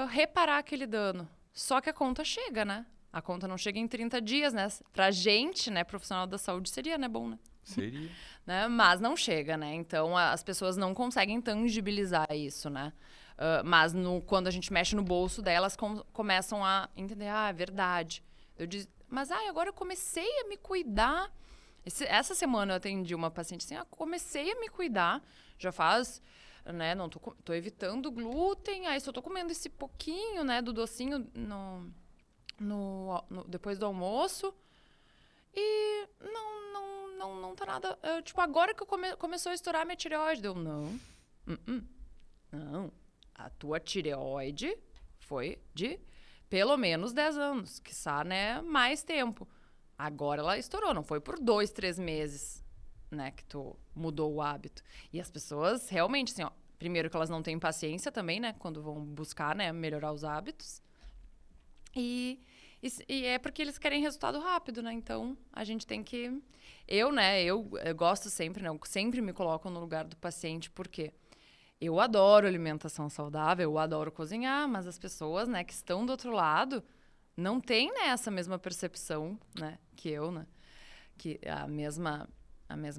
reparar aquele dano. Só que a conta chega, né? A conta não chega em 30 dias, né? Pra gente, né, profissional da saúde, seria, né, bom, né? Seria. Né? Mas não chega, né? Então, as pessoas não conseguem tangibilizar isso, né? Mas quando a gente mexe no bolso delas, começam a entender, é verdade. Eu disse, mas agora eu comecei a me cuidar. Essa semana eu atendi uma paciente assim, comecei a me cuidar, já faz, né, não tô evitando glúten, aí só tô comendo esse pouquinho, né, do docinho depois do almoço, e não tá nada, agora que começou a estourar minha tireoide, não, a tua tireoide foi de pelo menos 10 anos, quiçá, né, mais tempo. Agora ela estourou, não foi por 2, 3 meses, né, que tu mudou o hábito. E as pessoas realmente, assim, primeiro que elas não têm paciência também, né, quando vão buscar, né, melhorar os hábitos. E E é porque eles querem resultado rápido, né? Então, a gente tem que... Eu gosto sempre, né? Eu sempre me coloco no lugar do paciente, porque eu adoro alimentação saudável, eu adoro cozinhar, mas as pessoas, né, que estão do outro lado não têm, né, essa mesma percepção, né, que eu, né? Que a mesma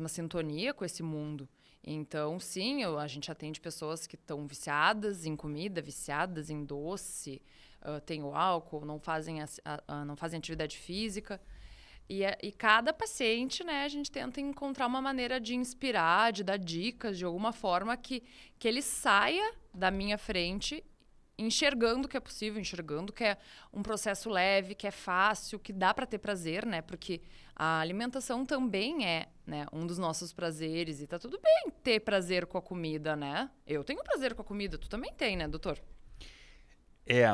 sintonia com esse mundo. Então, sim, a gente atende pessoas que estão viciadas em comida, viciadas em doce, têm o álcool, não fazem atividade física. E cada paciente, né, a gente tenta encontrar uma maneira de inspirar, de dar dicas, de alguma forma que ele saia da minha frente enxergando que é possível, enxergando que é um processo leve, que é fácil, que dá para ter prazer, né? Porque a alimentação também é, né, um dos nossos prazeres. E tá tudo bem ter prazer com a comida, né? Eu tenho prazer com a comida, tu também tem, né, doutor?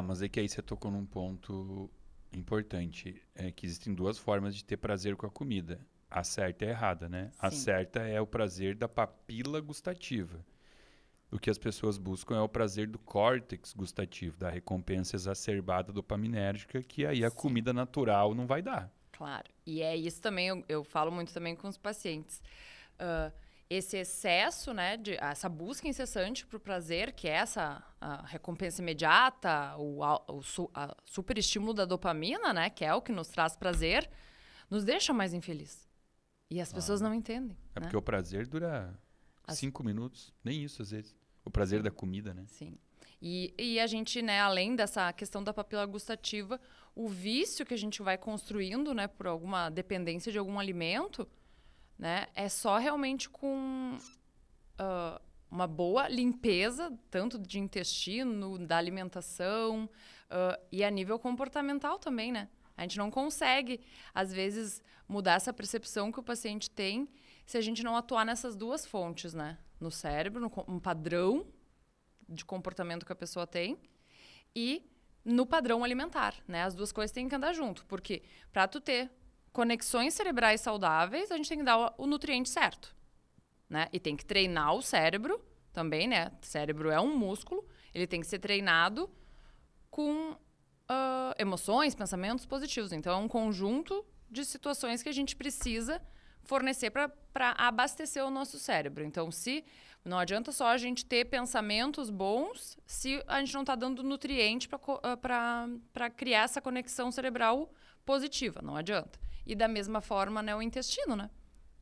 Mas é que aí você tocou num ponto importante. É que existem duas formas de ter prazer com a comida. A certa e a errada, né? Sim. A certa é o prazer da papila gustativa. O que as pessoas buscam é o prazer do córtex gustativo, da recompensa exacerbada dopaminérgica, que aí a comida natural não vai dar. Claro. E é isso também, eu falo muito também com os pacientes. Esse excesso, né, essa busca incessante para o prazer, que é essa recompensa imediata, o super estímulo da dopamina, né, que é o que nos traz prazer, nos deixa mais infeliz. E as pessoas não entendem. É porque o prazer dura 5 minutos, nem isso às vezes. O prazer da comida, né? Sim. E a gente, né, além dessa questão da papila gustativa, o vício que a gente vai construindo, né, por alguma dependência de algum alimento, né, é só realmente com uma boa limpeza, tanto de intestino, da alimentação, e a nível comportamental também, né? A gente não consegue, às vezes, mudar essa percepção que o paciente tem se a gente não atuar nessas duas fontes, né? No cérebro, no padrão de comportamento que a pessoa tem e no padrão alimentar, né? As duas coisas têm que andar junto, porque para tu ter conexões cerebrais saudáveis, a gente tem que dar o nutriente certo, né? E tem que treinar o cérebro também, né? O cérebro é um músculo, ele tem que ser treinado com emoções, pensamentos positivos. Então, é um conjunto de situações que a gente precisa fornecer para abastecer o nosso cérebro. Então, não adianta só a gente ter pensamentos bons se a gente não está dando nutriente para criar essa conexão cerebral positiva. Não adianta. E da mesma forma, né, o intestino, né?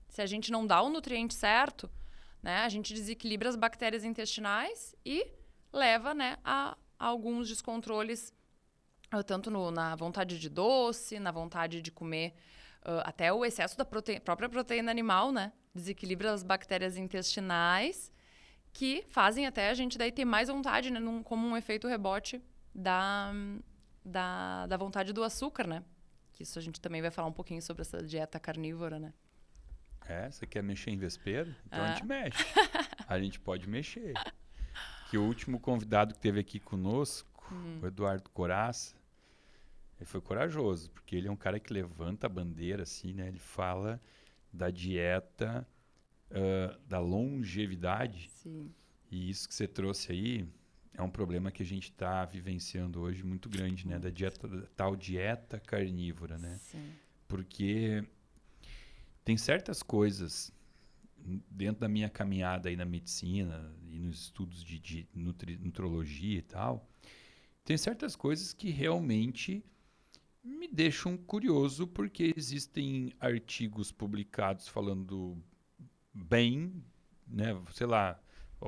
Se a gente não dá o nutriente certo, né, a gente desequilibra as bactérias intestinais e leva, né, a alguns descontroles, tanto na vontade de doce, na vontade de comer, até o excesso da própria proteína animal, né? Desequilibra as bactérias intestinais, que fazem até a gente daí ter mais vontade, né? Como um efeito rebote da vontade do açúcar, né? Que isso a gente também vai falar um pouquinho sobre essa dieta carnívora, né? Você quer mexer em vespeiro? Então a gente mexe. A gente pode mexer. Que o último convidado que teve aqui conosco, o Eduardo Coraça, ele foi corajoso, porque ele é um cara que levanta a bandeira, assim, né? Ele fala da dieta da longevidade. Sim. E isso que você trouxe aí é um problema que a gente está vivenciando hoje muito grande, né? Da tal dieta carnívora, né? Sim. Porque tem certas coisas dentro da minha caminhada aí na medicina e nos estudos de nutrologia e tal, tem certas coisas que realmente me deixam curioso, porque existem artigos publicados falando bem, né? Sei lá,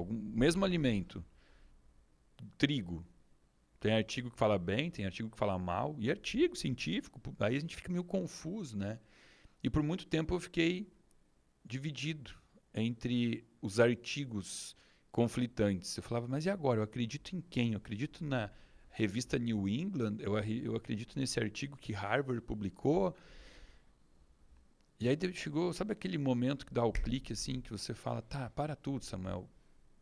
mesmo alimento, trigo. Tem artigo que fala bem, tem artigo que fala mal, e artigo científico, aí a gente fica meio confuso, né? E por muito tempo eu fiquei dividido entre os artigos conflitantes. Eu falava, mas e agora? Eu acredito em quem? Eu acredito na revista New England? Eu acredito nesse artigo que Harvard publicou? E aí chegou, sabe aquele momento que dá o clique assim, que você fala, tá, para tudo, Samuel.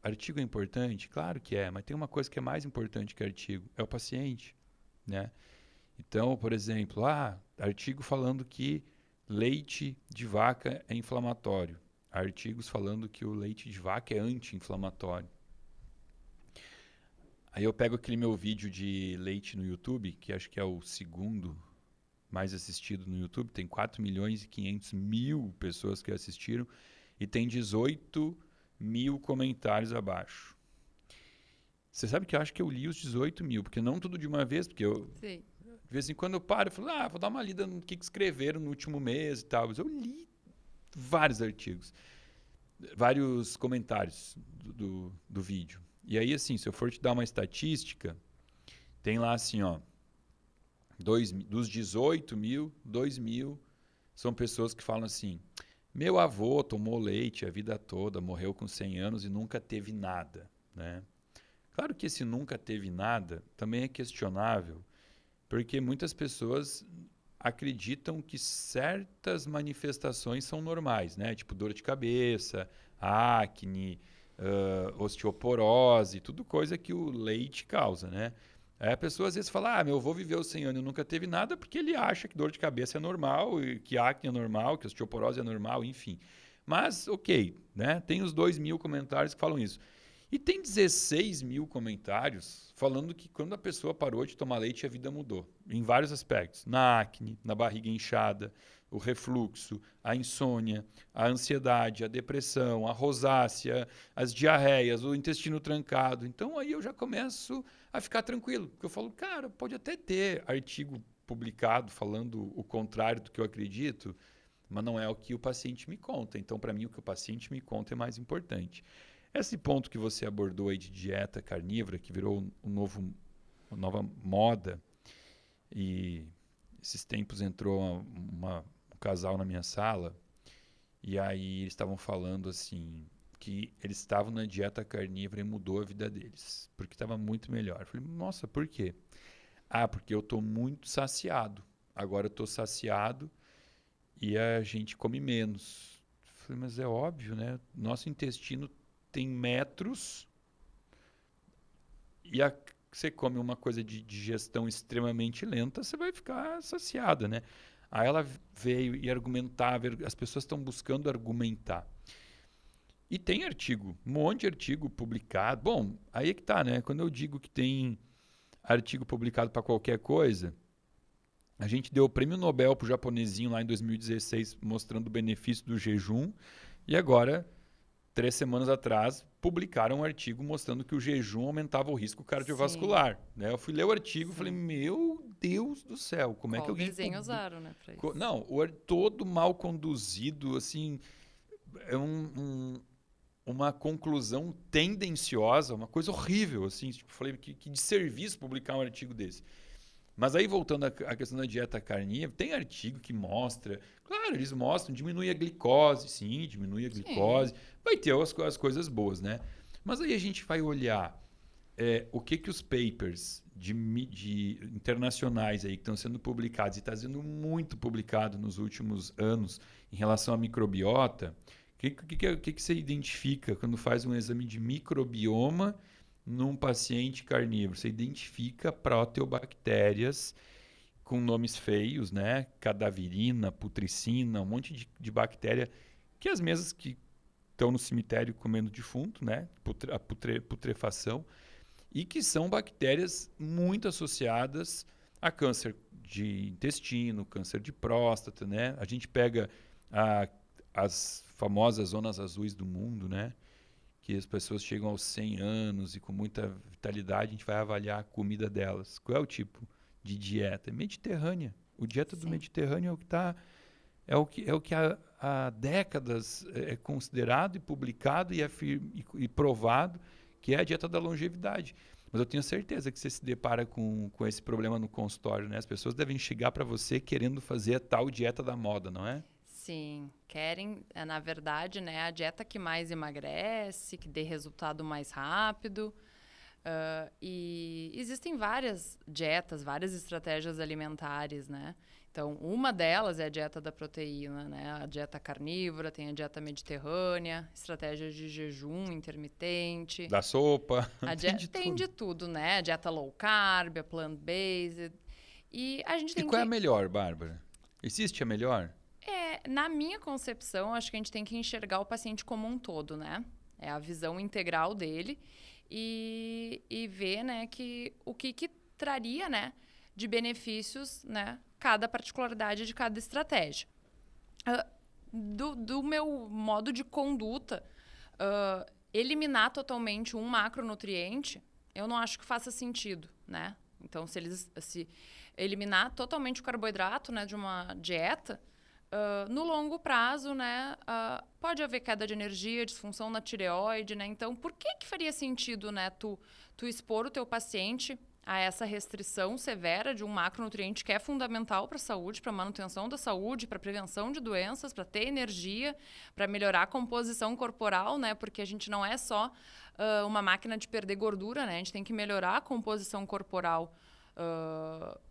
Artigo é importante? Claro que é, mas tem uma coisa que é mais importante que artigo, é o paciente, né? Então, por exemplo, artigo falando que leite de vaca é inflamatório. Artigos falando que o leite de vaca é anti-inflamatório. Aí eu pego aquele meu vídeo de leite no YouTube, que acho que é o segundo mais assistido no YouTube, tem 4.500.000 pessoas que assistiram e tem 18 mil comentários abaixo. Você sabe que eu acho que eu li os 18 mil, porque não tudo de uma vez, porque eu... Sim. De vez em quando eu paro e falo, vou dar uma lida no que escreveram no último mês e tal. Mas eu li vários artigos, vários comentários do vídeo. E aí, assim, se eu for te dar uma estatística, tem lá assim, ó, dos 18 mil, 2 mil são pessoas que falam assim, meu avô tomou leite a vida toda, morreu com 100 anos e nunca teve nada, né? Claro que esse nunca teve nada também é questionável, porque muitas pessoas acreditam que certas manifestações são normais, né? Tipo dor de cabeça, acne, osteoporose, tudo coisa que o leite causa, né? Aí a pessoa às vezes fala, meu avô viveu 100 anos e nunca teve nada porque ele acha que dor de cabeça é normal, que acne é normal, que osteoporose é normal, enfim. Mas, ok, né? Tem os 2 mil comentários que falam isso. E tem 16 mil comentários falando que quando a pessoa parou de tomar leite, a vida mudou. Em vários aspectos. Na acne, na barriga inchada, o refluxo, a insônia, a ansiedade, a depressão, a rosácea, as diarreias, o intestino trancado. Então aí eu já começo a ficar tranquilo. Porque eu falo, cara, pode até ter artigo publicado falando o contrário do que eu acredito, mas não é o que o paciente me conta. Então, para mim, o que o paciente me conta é mais importante. Esse ponto que você abordou aí de dieta carnívora, que virou uma nova moda, e esses tempos entrou um casal na minha sala, e aí eles estavam falando assim, que eles estavam na dieta carnívora e mudou a vida deles, porque estava muito melhor. Eu falei, nossa, por quê? Porque eu estou muito saciado. Agora eu estou saciado e a gente come menos. Eu falei, mas é óbvio, né? Nosso intestino tem metros e você come uma coisa de digestão extremamente lenta, você vai ficar saciada, né? Aí ela veio e argumentava, as pessoas estão buscando argumentar. E tem artigo, um monte de artigo publicado. Bom, aí é que tá, né? Quando eu digo que tem artigo publicado para qualquer coisa, a gente deu o prêmio Nobel pro japonesinho lá em 2016 mostrando o benefício do jejum e agora 3 semanas atrás, publicaram um artigo mostrando que o jejum aumentava o risco cardiovascular. Né? Eu fui ler o artigo e falei, meu Deus do céu, como é que alguém... desenho usaram, né, pra isso? Não, todo mal conduzido, assim, é uma conclusão tendenciosa, uma coisa horrível, assim, tipo, falei que de serviço publicar um artigo desse. Mas aí, voltando à questão da dieta carnívora, tem artigo que mostra... Claro, eles mostram, diminui a glicose, sim, diminui a glicose. Sim. Vai ter as coisas boas, né? Mas aí a gente vai olhar o que os papers internacionais aí que estão sendo publicados, e está sendo muito publicado nos últimos anos em relação à microbiota. O que você identifica quando faz um exame de microbioma num paciente carnívoro? Você identifica proteobactérias com nomes feios, né? Cadaverina, putricina, um monte de bactéria, que as mesmas que estão no cemitério comendo defunto, né? A putrefação, e que são bactérias muito associadas a câncer de intestino, câncer de próstata, né? A gente pega as famosas zonas azuis do mundo, né? Que as pessoas chegam aos 100 anos e com muita vitalidade, a gente vai avaliar a comida delas. Qual é o tipo de dieta? Mediterrânea. O dieta do Mediterrâneo é o que está... É o que há décadas é considerado e publicado e provado que é a dieta da longevidade. Mas eu tenho certeza que você se depara com esse problema no consultório, né? As pessoas devem chegar para você querendo fazer a tal dieta da moda, não é? Sim, querem, na verdade, né, a dieta que mais emagrece, que dê resultado mais rápido. E existem várias dietas, várias estratégias alimentares, né? Então, uma delas é a dieta da proteína, né? A dieta carnívora, tem a dieta mediterrânea, estratégias de jejum intermitente. Da sopa. Tem de tudo, né? A dieta low carb, a plant-based. E a gente tem qual é a melhor, Bárbara? Existe a melhor? Na minha concepção, acho que a gente tem que enxergar o paciente como um todo, né? É a visão integral dele e ver, né, o que traria, né, de benefícios, né, cada particularidade de cada estratégia. Do meu modo de conduta, eliminar totalmente um macronutriente, eu não acho que faça sentido, né? Então, se eliminar totalmente o carboidrato, né, de uma dieta, no longo prazo, né, pode haver queda de energia, disfunção na tireoide, né? Então, por que faria sentido, né, tu expor o teu paciente a essa restrição severa de um macronutriente que é fundamental para a saúde, para a manutenção da saúde, para a prevenção de doenças, para ter energia, para melhorar a composição corporal, né? Porque a gente não é só uma máquina de perder gordura, né? A gente tem que melhorar a composição corporal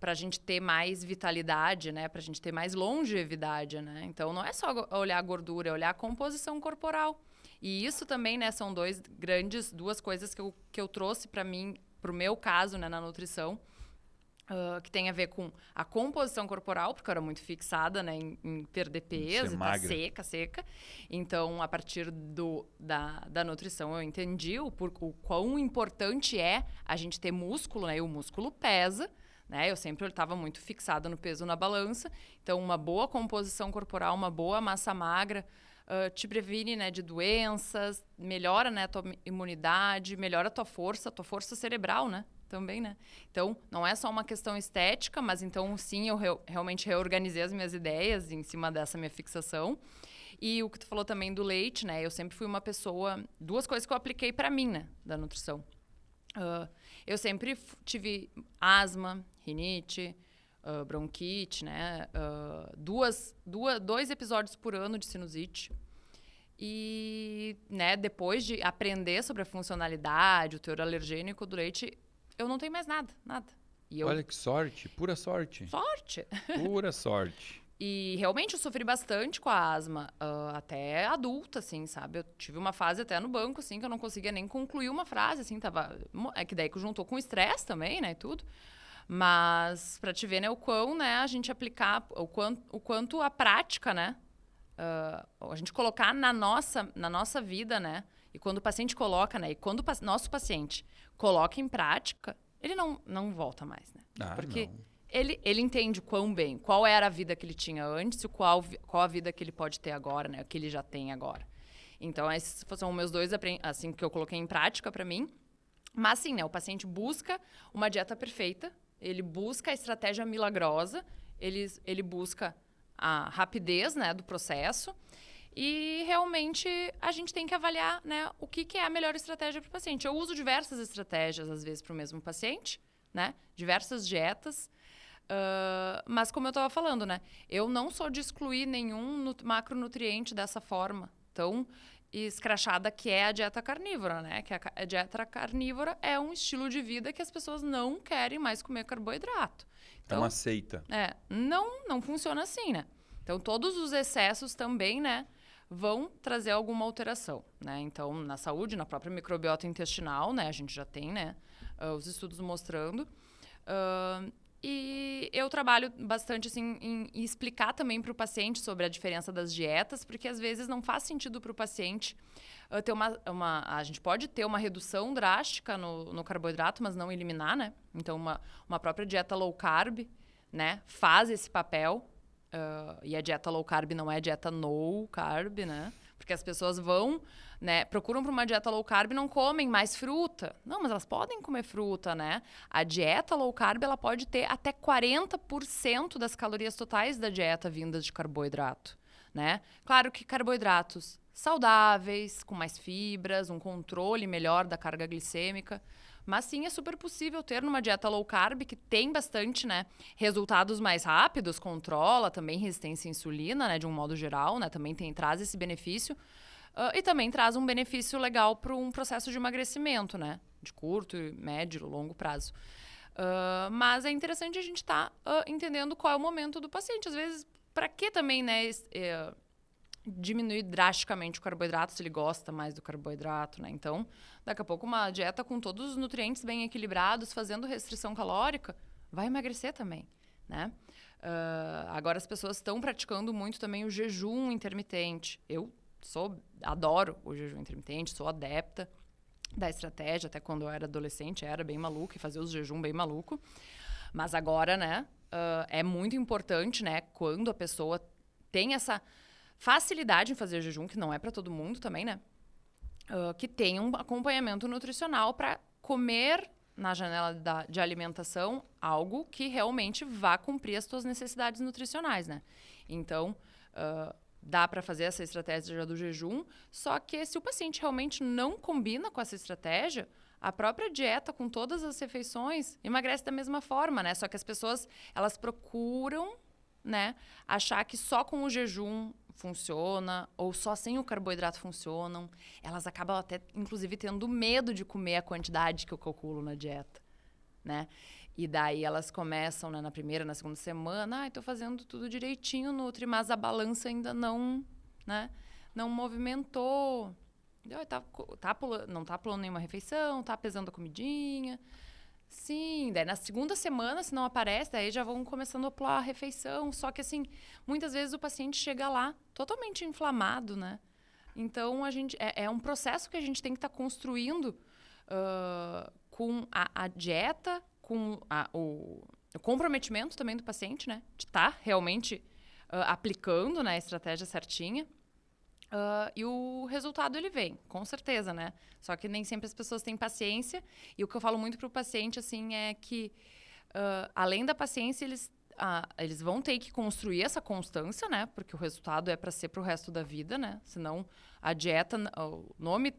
para a gente ter mais vitalidade, né? Para a gente ter mais longevidade, né? Então, não é só olhar a gordura, é olhar a composição corporal. E isso também, né? São duas coisas que eu trouxe para mim, para o meu caso, né, na nutrição, que tem a ver com a composição corporal, porque eu era muito fixada, né, em perder peso, tá seca. Então, a partir da nutrição, eu entendi o quão importante é a gente ter músculo, né, e o músculo pesa, né, eu sempre estava muito fixada no peso na balança. Então, uma boa composição corporal, uma boa massa magra, te previne, né, de doenças, melhora, né, a tua imunidade, melhora a tua força cerebral, né, também, né. Então, não é só uma questão estética, mas então, sim, eu realmente reorganizei as minhas ideias em cima dessa minha fixação. E o que tu falou também do leite, né, eu sempre fui uma pessoa... Duas coisas que eu apliquei para mim, né, da nutrição. Eu sempre tive asma, rinite, bronquite, né? Dois episódios por ano de sinusite. E, né, depois de aprender sobre a funcionalidade, o teor alergênico do leite, eu não tenho mais nada. Olha que sorte, pura sorte. Sorte! Pura sorte. E realmente eu sofri bastante com a asma, até adulta, assim, sabe? Eu tive uma fase até no banco, assim, que eu não conseguia nem concluir uma frase, assim, é que daí que juntou com o estresse também, né, e tudo. Mas, para te ver, né, o quão, né, a gente aplicar, o quanto a prática, né, a gente colocar na nossa vida, né, e quando o paciente coloca, né, e quando o nosso paciente coloca em prática, ele não volta mais, né? Porque ele entende qual era a vida que ele tinha antes e qual a vida que ele pode ter agora, né, que ele já tem agora. Então, esses são os meus dois, assim, que eu coloquei em prática para mim. Mas, sim, né, o paciente busca uma dieta perfeita, ele busca a estratégia milagrosa, ele busca a rapidez, né, do processo, e realmente a gente tem que avaliar, né, o que é a melhor estratégia para o paciente. Eu uso diversas estratégias, às vezes, para o mesmo paciente, né, diversas dietas, mas como eu estava falando, né, eu não sou de excluir nenhum macronutriente dessa forma tão escrachada que é a dieta carnívora, né? Que a dieta carnívora é um estilo de vida que as pessoas não querem mais comer carboidrato. Então, é uma seita. Não funciona assim, né? Então, todos os excessos também, né, vão trazer alguma alteração, né? Então, na saúde, na própria microbiota intestinal, né, a gente já tem, né, os estudos mostrando. E eu trabalho bastante assim, em explicar também para o paciente sobre a diferença das dietas, porque às vezes não faz sentido para o paciente ter a gente pode ter uma redução drástica no carboidrato, mas não eliminar, né? Então, uma própria dieta low carb, né, faz esse papel. E a dieta low carb não é dieta no carb, né? Porque as pessoas vão, né, procuram por uma dieta low carb e não comem mais fruta. Não, mas elas podem comer fruta, né? A dieta low carb, ela pode ter até 40% das calorias totais da dieta vindas de carboidrato, né? Claro que carboidratos saudáveis, com mais fibras, um controle melhor da carga glicêmica. Mas sim, é super possível ter numa dieta low carb que tem bastante, né, resultados mais rápidos, controla também resistência à insulina, né, de um modo geral, né, também traz esse benefício. E também traz um benefício legal para um processo de emagrecimento, né, de curto, médio, longo prazo. Mas é interessante a gente estar entendendo qual é o momento do paciente. Às vezes, para que também, né, diminuir drasticamente o carboidrato se ele gosta mais do carboidrato, né? Então, daqui a pouco uma dieta com todos os nutrientes bem equilibrados, fazendo restrição calórica, vai emagrecer também, né? Agora as pessoas estão praticando muito também o jejum intermitente. Eu adoro o jejum intermitente, sou adepta da estratégia, até quando eu era adolescente, era bem maluca e fazia os jejum bem maluco. Mas agora, né, é muito importante, né, quando a pessoa tem essa facilidade em fazer jejum, que não é para todo mundo também, né, que tenha um acompanhamento nutricional para comer na janela de alimentação algo que realmente vá cumprir as tuas necessidades nutricionais, né? Então, dá para fazer essa estratégia do jejum, só que se o paciente realmente não combina com essa estratégia, a própria dieta com todas as refeições emagrece da mesma forma, né? Só que as pessoas, elas procuram, né, achar que só com o jejum funciona, ou só sem o carboidrato funcionam. Elas acabam até, inclusive, tendo medo de comer a quantidade que eu calculo na dieta, né? E daí elas começam, né, na primeira, na segunda semana, tô fazendo tudo direitinho, Nutri, mas a balança ainda não, né, não movimentou. Não tá pulando nenhuma refeição, tá pesando a comidinha. Sim, daí na segunda semana, se não aparece, daí já vão começando a pular a refeição. Só que, assim, muitas vezes o paciente chega lá totalmente inflamado, né? Então, é um processo que a gente tem que estar construindo com a dieta, com o comprometimento também do paciente, né? De estar realmente aplicando, né, a estratégia certinha. E o resultado, ele vem, com certeza, né? Só que nem sempre as pessoas têm paciência. E o que eu falo muito para o paciente, assim, é que, além da paciência, eles vão ter que construir essa constância, né? Porque o resultado é para ser para o resto da vida, né? Senão, a dieta,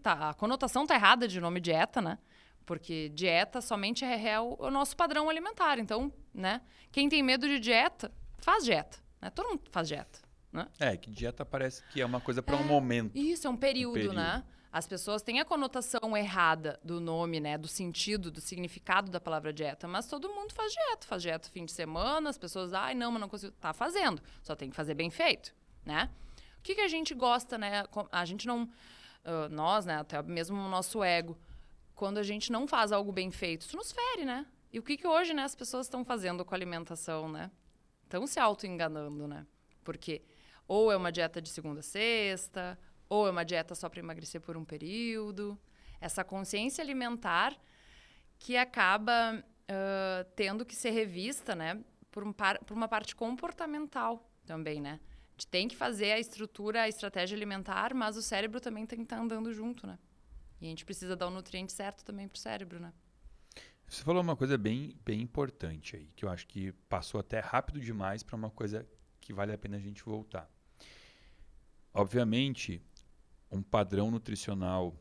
a conotação tá errada de nome dieta, né? Porque dieta somente é o nosso padrão alimentar. Então, né? Quem tem medo de dieta, faz dieta, né? Todo mundo faz dieta. Né? Que dieta parece que é uma coisa para um momento. Isso, é um período, né? As pessoas têm a conotação errada do nome, né? Do sentido, do significado da palavra dieta. Mas todo mundo faz dieta fim de semana, as pessoas, mas não consigo. Tá fazendo, só tem que fazer bem feito, né? O que a gente gosta, né? A gente não... nós, né? Até mesmo o nosso ego, quando a gente não faz algo bem feito, isso nos fere, né? E o que hoje, né, as pessoas estão fazendo com a alimentação, né? Estão se auto-enganando, né? Porque... ou é uma dieta de segunda a sexta, ou é uma dieta só para emagrecer por um período. Essa consciência alimentar que acaba tendo que ser revista, né, por uma parte comportamental também, né? A gente tem que fazer a estrutura, a estratégia alimentar, mas o cérebro também tem que estar andando junto, né? E a gente precisa dar o nutriente certo também para o cérebro, né? Você falou uma coisa bem, bem importante aí, que eu acho que passou até rápido demais para uma coisa que vale a pena a gente voltar. Obviamente, um padrão nutricional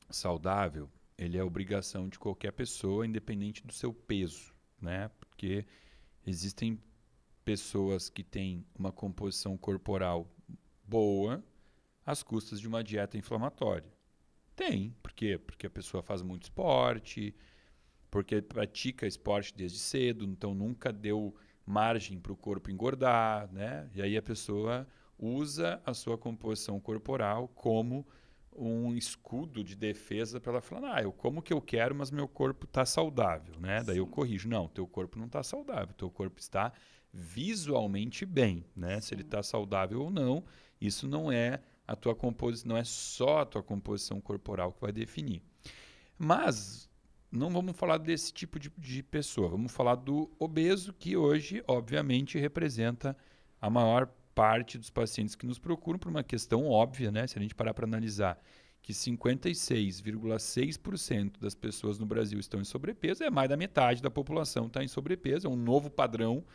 saudável, ele é obrigação de qualquer pessoa, independente do seu peso, né? Porque existem pessoas que têm uma composição corporal boa às custas de uma dieta inflamatória. Tem. Por quê? Porque a pessoa faz muito esporte, porque pratica esporte desde cedo, então nunca deu margem para o corpo engordar, né? E aí a pessoa usa a sua composição corporal como um escudo de defesa para ela falar, eu como que eu quero, mas meu corpo está saudável, né? Sim. Daí eu corrijo, não, teu corpo não está saudável, teu corpo está visualmente bem, né? Sim. Se ele está saudável ou não, isso não é a tua composição, não é só a tua composição corporal que vai definir. Mas não vamos falar desse tipo de pessoa, vamos falar do obeso, que hoje, obviamente, representa a maior parte dos pacientes que nos procuram por uma questão óbvia, né? Se a gente parar para analisar que 56,6% das pessoas no Brasil estão em sobrepeso, é mais da metade da população está em sobrepeso, é um novo padrão.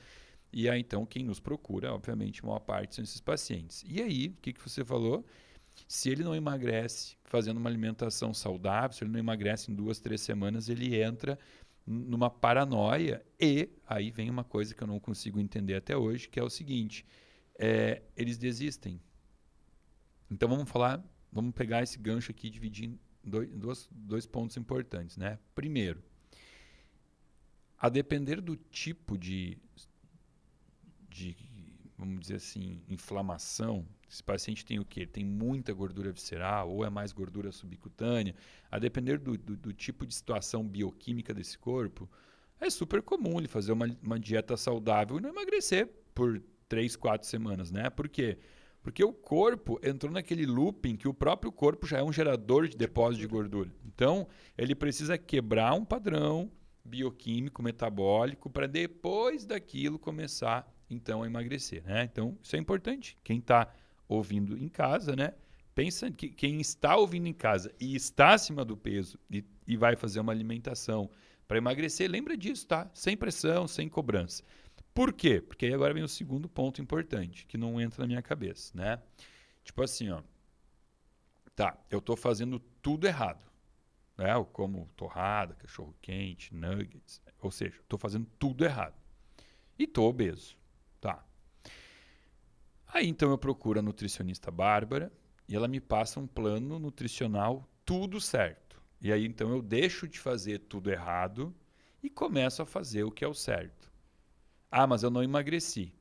E aí, então, quem nos procura, obviamente, a maior parte são esses pacientes. E aí, o que você falou? Se ele não emagrece fazendo uma alimentação saudável, se ele não emagrece em 2, 3 semanas, ele entra numa paranoia. E aí vem uma coisa que eu não consigo entender até hoje, que é o seguinte: eles desistem. Então vamos pegar esse gancho aqui e dividir em dois pontos importantes, né? Primeiro, a depender do tipo de vamos dizer assim, inflamação, esse paciente tem o quê? Ele tem muita gordura visceral ou é mais gordura subcutânea, a depender do tipo de situação bioquímica desse corpo, é super comum ele fazer uma dieta saudável e não emagrecer por 3, 4 semanas, né? Por quê? Porque o corpo entrou naquele looping que o próprio corpo já é um gerador de depósito de gordura. Então, ele precisa quebrar um padrão bioquímico, metabólico, para depois daquilo começar, então, a emagrecer, né? Então, isso é importante. Quem está ouvindo em casa, né? Pensa que quem está ouvindo em casa e está acima do peso e vai fazer uma alimentação para emagrecer, lembra disso, tá? Sem pressão, sem cobrança. Por quê? Porque aí agora vem o segundo ponto importante, que não entra na minha cabeça, né? Tipo assim, ó. Tá, eu tô fazendo tudo errado. Né? Eu como torrada, cachorro-quente, nuggets. Ou seja, eu tô fazendo tudo errado. E tô obeso. Tá. Aí então eu procuro a nutricionista Bárbara e ela me passa um plano nutricional tudo certo. E aí então eu deixo de fazer tudo errado e começo a fazer o que é o certo. Ah, mas eu não emagreci.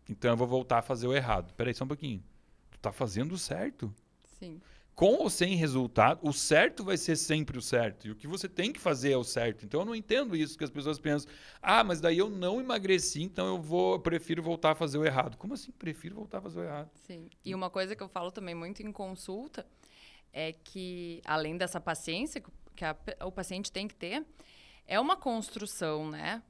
Então eu vou voltar a fazer o errado. Peraí, só um pouquinho. Tu tá fazendo o certo? Sim. Com ou sem resultado, o certo vai ser sempre o certo. E o que você tem que fazer é o certo. Então eu não entendo isso que as pessoas pensam. Ah, mas daí eu não emagreci, então eu prefiro voltar a fazer o errado. Como assim prefiro voltar a fazer o errado? Sim. E uma coisa que eu falo também muito em consulta é que, além dessa paciência que o paciente tem que ter, é uma construção, né?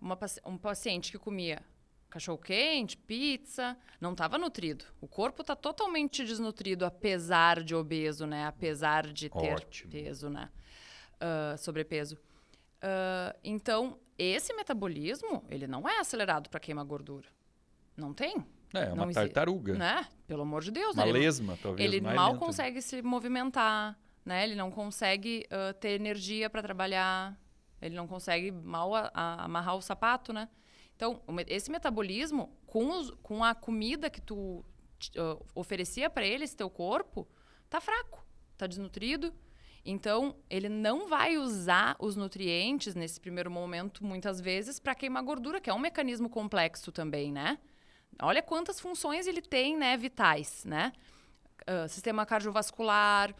Um paciente que comia cachorro-quente, pizza, não estava nutrido. O corpo está totalmente desnutrido, apesar de obeso, né? Apesar de ter peso, né? Sobrepeso. Então, esse metabolismo, ele não é acelerado para queimar gordura. Não tem. É uma tartaruga. Né? Pelo amor de Deus. Uma né? lesma, talvez. Ele mais mal lenta. consegue se movimentar, né? Ele não consegue ter energia para trabalhar. Ele não consegue mal amarrar o sapato, né? Então, esse metabolismo, com a comida que tu oferecia para ele, esse teu corpo, tá fraco, tá desnutrido. Então, ele não vai usar os nutrientes nesse primeiro momento, muitas vezes, para queimar gordura, que é um mecanismo complexo também, né? Olha quantas funções ele tem, né, vitais, né? Sistema cardiovascular,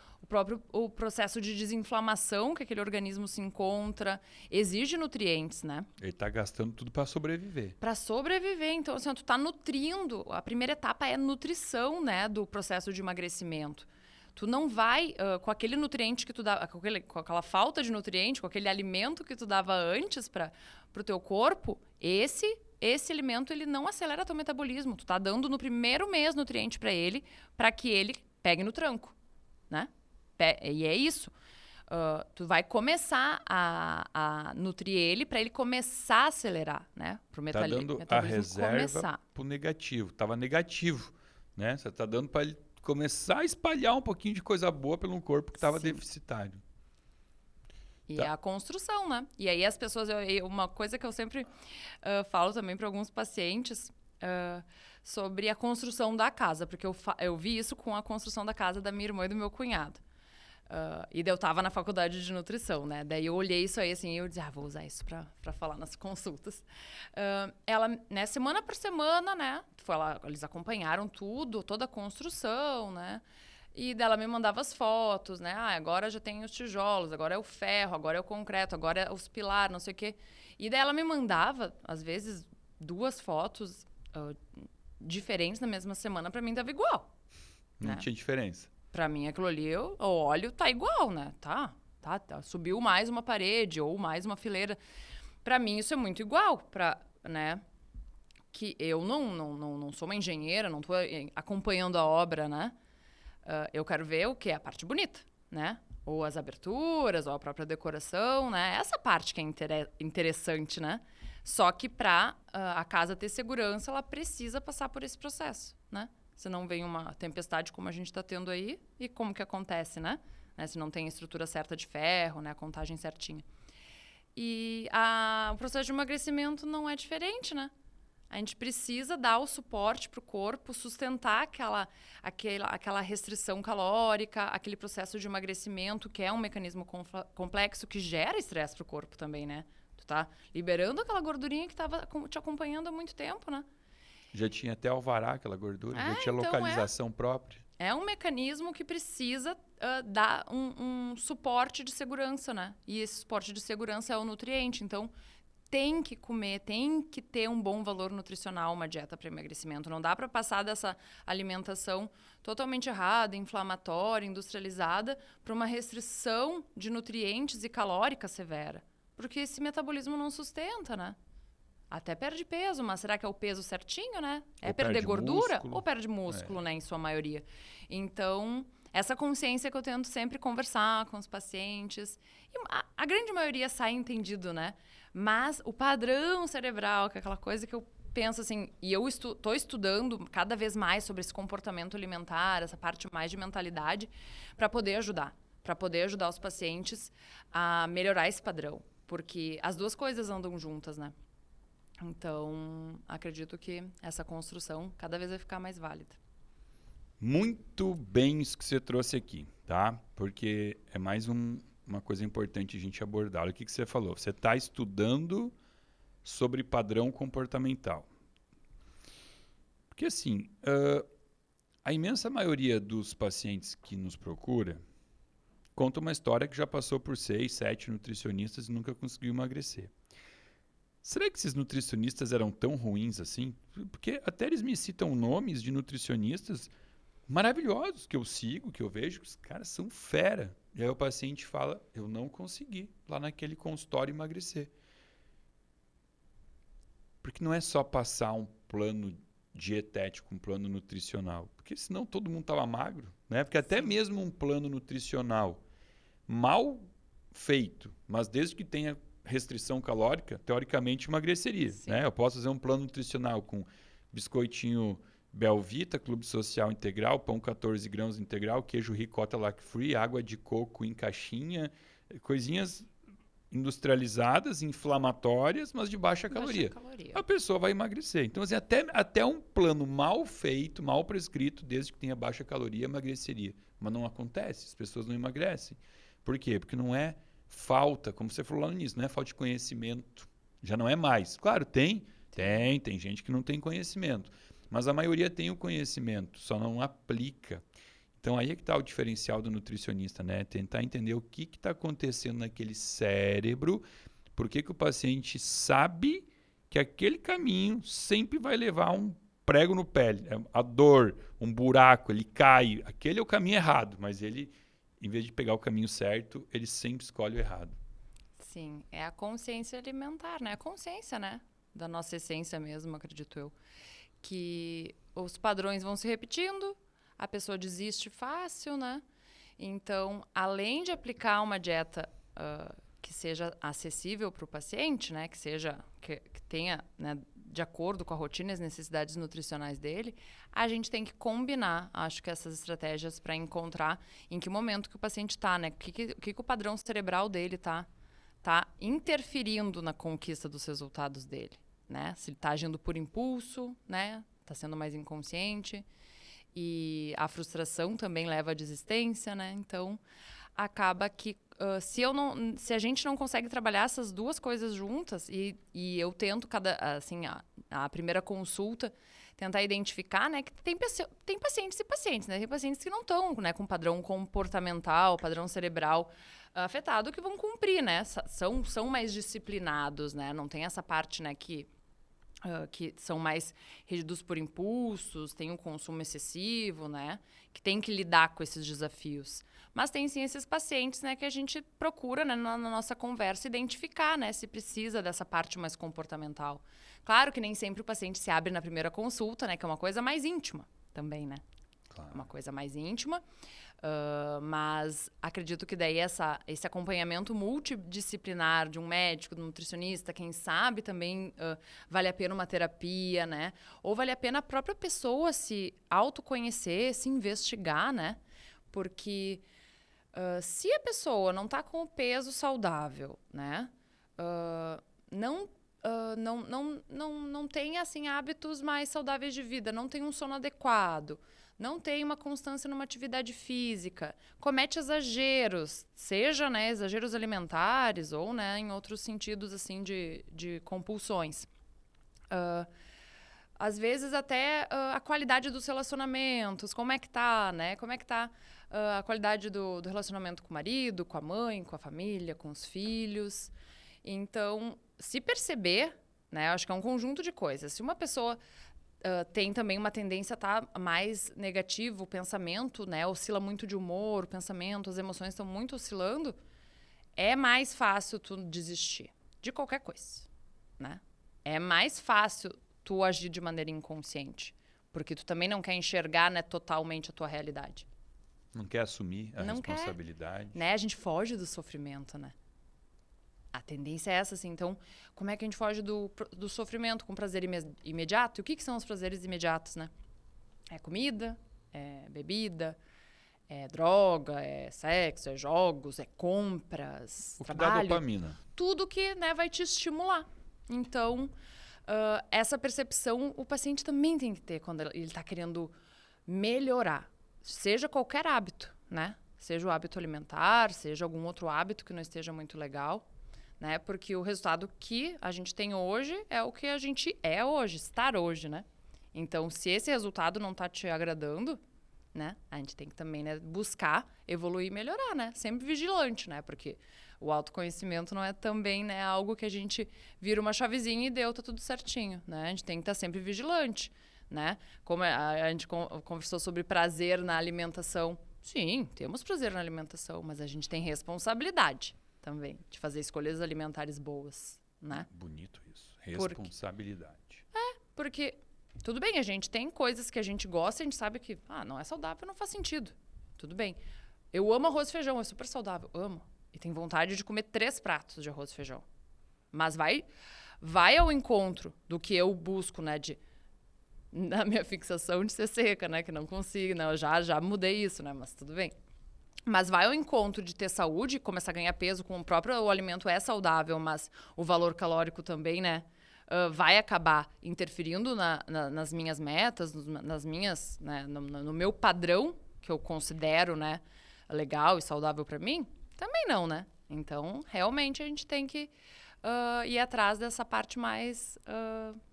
o processo de desinflamação que aquele organismo se encontra, exige nutrientes, né? Ele está gastando tudo para sobreviver. Para sobreviver. Então, assim, tu tá nutrindo. A primeira etapa é nutrição, né, do processo de emagrecimento. Tu não vai, com aquele nutriente que tu dá, com aquela falta de nutriente, com aquele alimento que tu dava antes para o teu corpo, esse alimento ele não acelera teu metabolismo. Tu tá dando no primeiro mês nutriente para que ele pegue no tranco, né? E é isso. Tu vai começar a nutrir ele para ele começar a acelerar, né? Pro Tá dando a reserva começar. pro negativo. Tava negativo, né? Você tá dando para ele começar a espalhar um pouquinho de coisa boa pelo corpo que estava deficitário. E é a construção, né? E aí as pessoas... uma coisa que eu sempre falo também para alguns pacientes sobre a construção da casa. Porque eu vi isso com a construção da casa da minha irmã e do meu cunhado. E daí eu tava na faculdade de nutrição, né? Daí eu olhei isso aí assim e eu disse, vou usar isso pra falar nas consultas. Ela, né, semana por semana, né? Eles acompanharam tudo, toda a construção, né? E dela me mandava as fotos, né? Agora já tem os tijolos, agora é o ferro, agora é o concreto, agora é os pilares, não sei o quê. E daí ela me mandava, às vezes, 2 fotos diferentes na mesma semana, pra mim dava igual. Não tinha diferença. Pra mim, aquilo ali, o óleo tá igual, né? Tá. Subiu mais uma parede ou mais uma fileira. Pra mim, isso é muito igual, né? Que eu não sou uma engenheira, não tô acompanhando a obra, né? Eu quero ver o que é a parte bonita, né? Ou as aberturas, ou a própria decoração, né? Essa parte que é interessante, né? Só que para a casa ter segurança, ela precisa passar por esse processo, né? Se não vem uma tempestade como a gente está tendo aí, e como que acontece, né? Se não tem a estrutura certa de ferro, né? A contagem certinha. E o processo de emagrecimento não é diferente, né? A gente precisa dar o suporte para o corpo, sustentar aquela restrição calórica, aquele processo de emagrecimento, que é um mecanismo complexo que gera estresse para o corpo também, né? Tu tá liberando aquela gordurinha que estava te acompanhando há muito tempo, né? Já tinha até alvará aquela gordura, já tinha então localização própria. É um mecanismo que precisa dar um suporte de segurança, né? E esse suporte de segurança é o nutriente. Então, tem que comer, tem que ter um bom valor nutricional, uma dieta para emagrecimento. Não dá para passar dessa alimentação totalmente errada, inflamatória, industrializada, para uma restrição de nutrientes e calórica severa, porque esse metabolismo não sustenta, né? Até perde peso, mas será que é o peso certinho, né? É Ou perder perde gordura músculo. ou perde músculo, né, em sua maioria. Então, essa consciência que eu tento sempre conversar com os pacientes. E a grande maioria sai entendido, né? Mas o padrão cerebral, que é aquela coisa que eu penso assim, e eu estou estudando cada vez mais sobre esse comportamento alimentar, essa parte mais de mentalidade, para poder ajudar os pacientes a melhorar esse padrão. Porque as duas coisas andam juntas, né? Então, acredito que essa construção cada vez vai ficar mais válida. Muito bem isso que você trouxe aqui, tá? Porque é mais uma coisa importante a gente abordar. Olha o que você falou. Você está estudando sobre padrão comportamental. Porque assim, a imensa maioria dos pacientes que nos procura conta uma história que já passou por 6, 7 nutricionistas e nunca conseguiu emagrecer. Será que esses nutricionistas eram tão ruins assim? Porque até eles me citam nomes de nutricionistas maravilhosos que eu sigo, que eu vejo, que os caras são fera. E aí o paciente fala, eu não consegui lá naquele consultório emagrecer. Porque não é só passar um plano dietético, um plano nutricional. Porque senão todo mundo estava magro, né? Porque até mesmo um plano nutricional mal feito, mas desde que tenha restrição calórica, teoricamente emagreceria, né? Eu posso fazer um plano nutricional com biscoitinho Belvita, Clube Social Integral, pão 14 grãos integral, queijo ricota lac-free, água de coco em caixinha, coisinhas industrializadas, inflamatórias, mas de baixa caloria. A pessoa vai emagrecer. Então, assim, até um plano mal feito, mal prescrito, desde que tenha baixa caloria, emagreceria. Mas não acontece, as pessoas não emagrecem. Por quê? Porque não é falta, como você falou lá no início, não é falta de conhecimento. Já não é mais. Claro, tem gente que não tem conhecimento. Mas a maioria tem o conhecimento, só não aplica. Então aí é que está o diferencial do nutricionista, né? Tentar entender o que está acontecendo naquele cérebro, por que o paciente sabe que aquele caminho sempre vai levar um prego no pé, a dor, um buraco, ele cai. Aquele é o caminho errado, mas ele, em vez de pegar o caminho certo, ele sempre escolhe o errado. Sim, é a consciência alimentar, né? A consciência, né? Da nossa essência mesmo, acredito eu. Que os padrões vão se repetindo, a pessoa desiste fácil, né? Então, além de aplicar uma dieta que seja acessível para o paciente, né? Que tenha, né, de acordo com a rotina e as necessidades nutricionais dele, a gente tem que combinar, acho que essas estratégias para encontrar em que momento que o paciente está, né? O que o padrão cerebral dele tá interferindo na conquista dos resultados dele. Né? Se ele está agindo por impulso, né? Está sendo mais inconsciente. E a frustração também leva à desistência, né? Então, acaba que se a gente não consegue trabalhar essas duas coisas juntas, e eu tento, a primeira consulta, tentar identificar, né? Que tem pacientes e pacientes, né? Tem pacientes que não estão, né, com padrão comportamental, padrão cerebral afetado, que vão cumprir, né? São mais disciplinados, né? Não tem essa parte, né, que são mais regidos por impulsos, tem um consumo excessivo, né? Que tem que lidar com esses desafios. Mas tem sim esses pacientes, né, que a gente procura, né, na nossa conversa identificar, né, se precisa dessa parte mais comportamental. Claro que nem sempre o paciente se abre na primeira consulta, né, que é uma coisa mais íntima também, né? Claro. Uma coisa mais íntima. Mas acredito que daí esse acompanhamento multidisciplinar de um médico, de um nutricionista, quem sabe também vale a pena uma terapia, né? Ou vale a pena a própria pessoa se autoconhecer, se investigar, né? Porque se a pessoa não está com o peso saudável, né? Não tem assim, hábitos mais saudáveis de vida, não tem um sono adequado, não tem uma constância numa atividade física, comete exageros, seja, né, exageros alimentares ou, né, em outros sentidos assim de compulsões. Às vezes até a qualidade dos relacionamentos, como é que tá, né? Como é que tá a qualidade do relacionamento com o marido, com a mãe, com a família, com os filhos. Então, se perceber, né? Eu acho que é um conjunto de coisas. Se uma pessoa tem também uma tendência a estar mais negativo, o pensamento, né? Oscila muito de humor, o pensamento, as emoções estão muito oscilando, é mais fácil tu desistir de qualquer coisa, né? É mais fácil tu agir de maneira inconsciente, porque tu também não quer enxergar, né, totalmente a tua realidade. Não quer assumir a Não responsabilidade. Né? A gente foge do sofrimento, né? A tendência é essa, assim. Então, como é que a gente foge do sofrimento com prazer imediato? E o que são os prazeres imediatos, né? É comida, é bebida, é droga, é sexo, é jogos, é compras, O que trabalho. dá dopamina. Tudo que, né, vai te estimular. Então, essa percepção o paciente também tem que ter quando ele está querendo melhorar. Seja qualquer hábito, né? Seja o hábito alimentar, seja algum outro hábito que não esteja muito legal, né? Porque o resultado que a gente tem hoje é o que a gente é hoje, estar hoje, né? Então, se esse resultado não está te agradando, né? A gente tem que também, né, buscar evoluir e melhorar, né? Sempre vigilante, né? Porque o autoconhecimento não é também, né, algo que a gente vira uma chavezinha e deu, tá tudo certinho, né? A gente tem que estar sempre vigilante, né? Como a gente conversou sobre prazer na alimentação. Sim, temos prazer na alimentação, mas a gente tem responsabilidade também de fazer escolhas alimentares boas, né? Bonito isso. Responsabilidade. Porque, tudo bem, a gente tem coisas que a gente gosta e a gente sabe que não é saudável, não faz sentido. Tudo bem. Eu amo arroz e feijão, é super saudável. Amo. E tenho vontade de comer 3 pratos de arroz e feijão. Mas vai ao encontro do que eu busco, né? Na minha fixação de ser seca, né? Que não consigo, né? Eu já mudei isso, né? Mas tudo bem. Mas vai ao encontro de ter saúde, começar a ganhar peso com o alimento é saudável, mas o valor calórico também, né? Vai acabar interferindo nas minhas metas, nas minhas, né? No meu padrão, que eu considero, né, legal e saudável para mim? Também não, né? Então, realmente, a gente tem que ir atrás dessa parte mais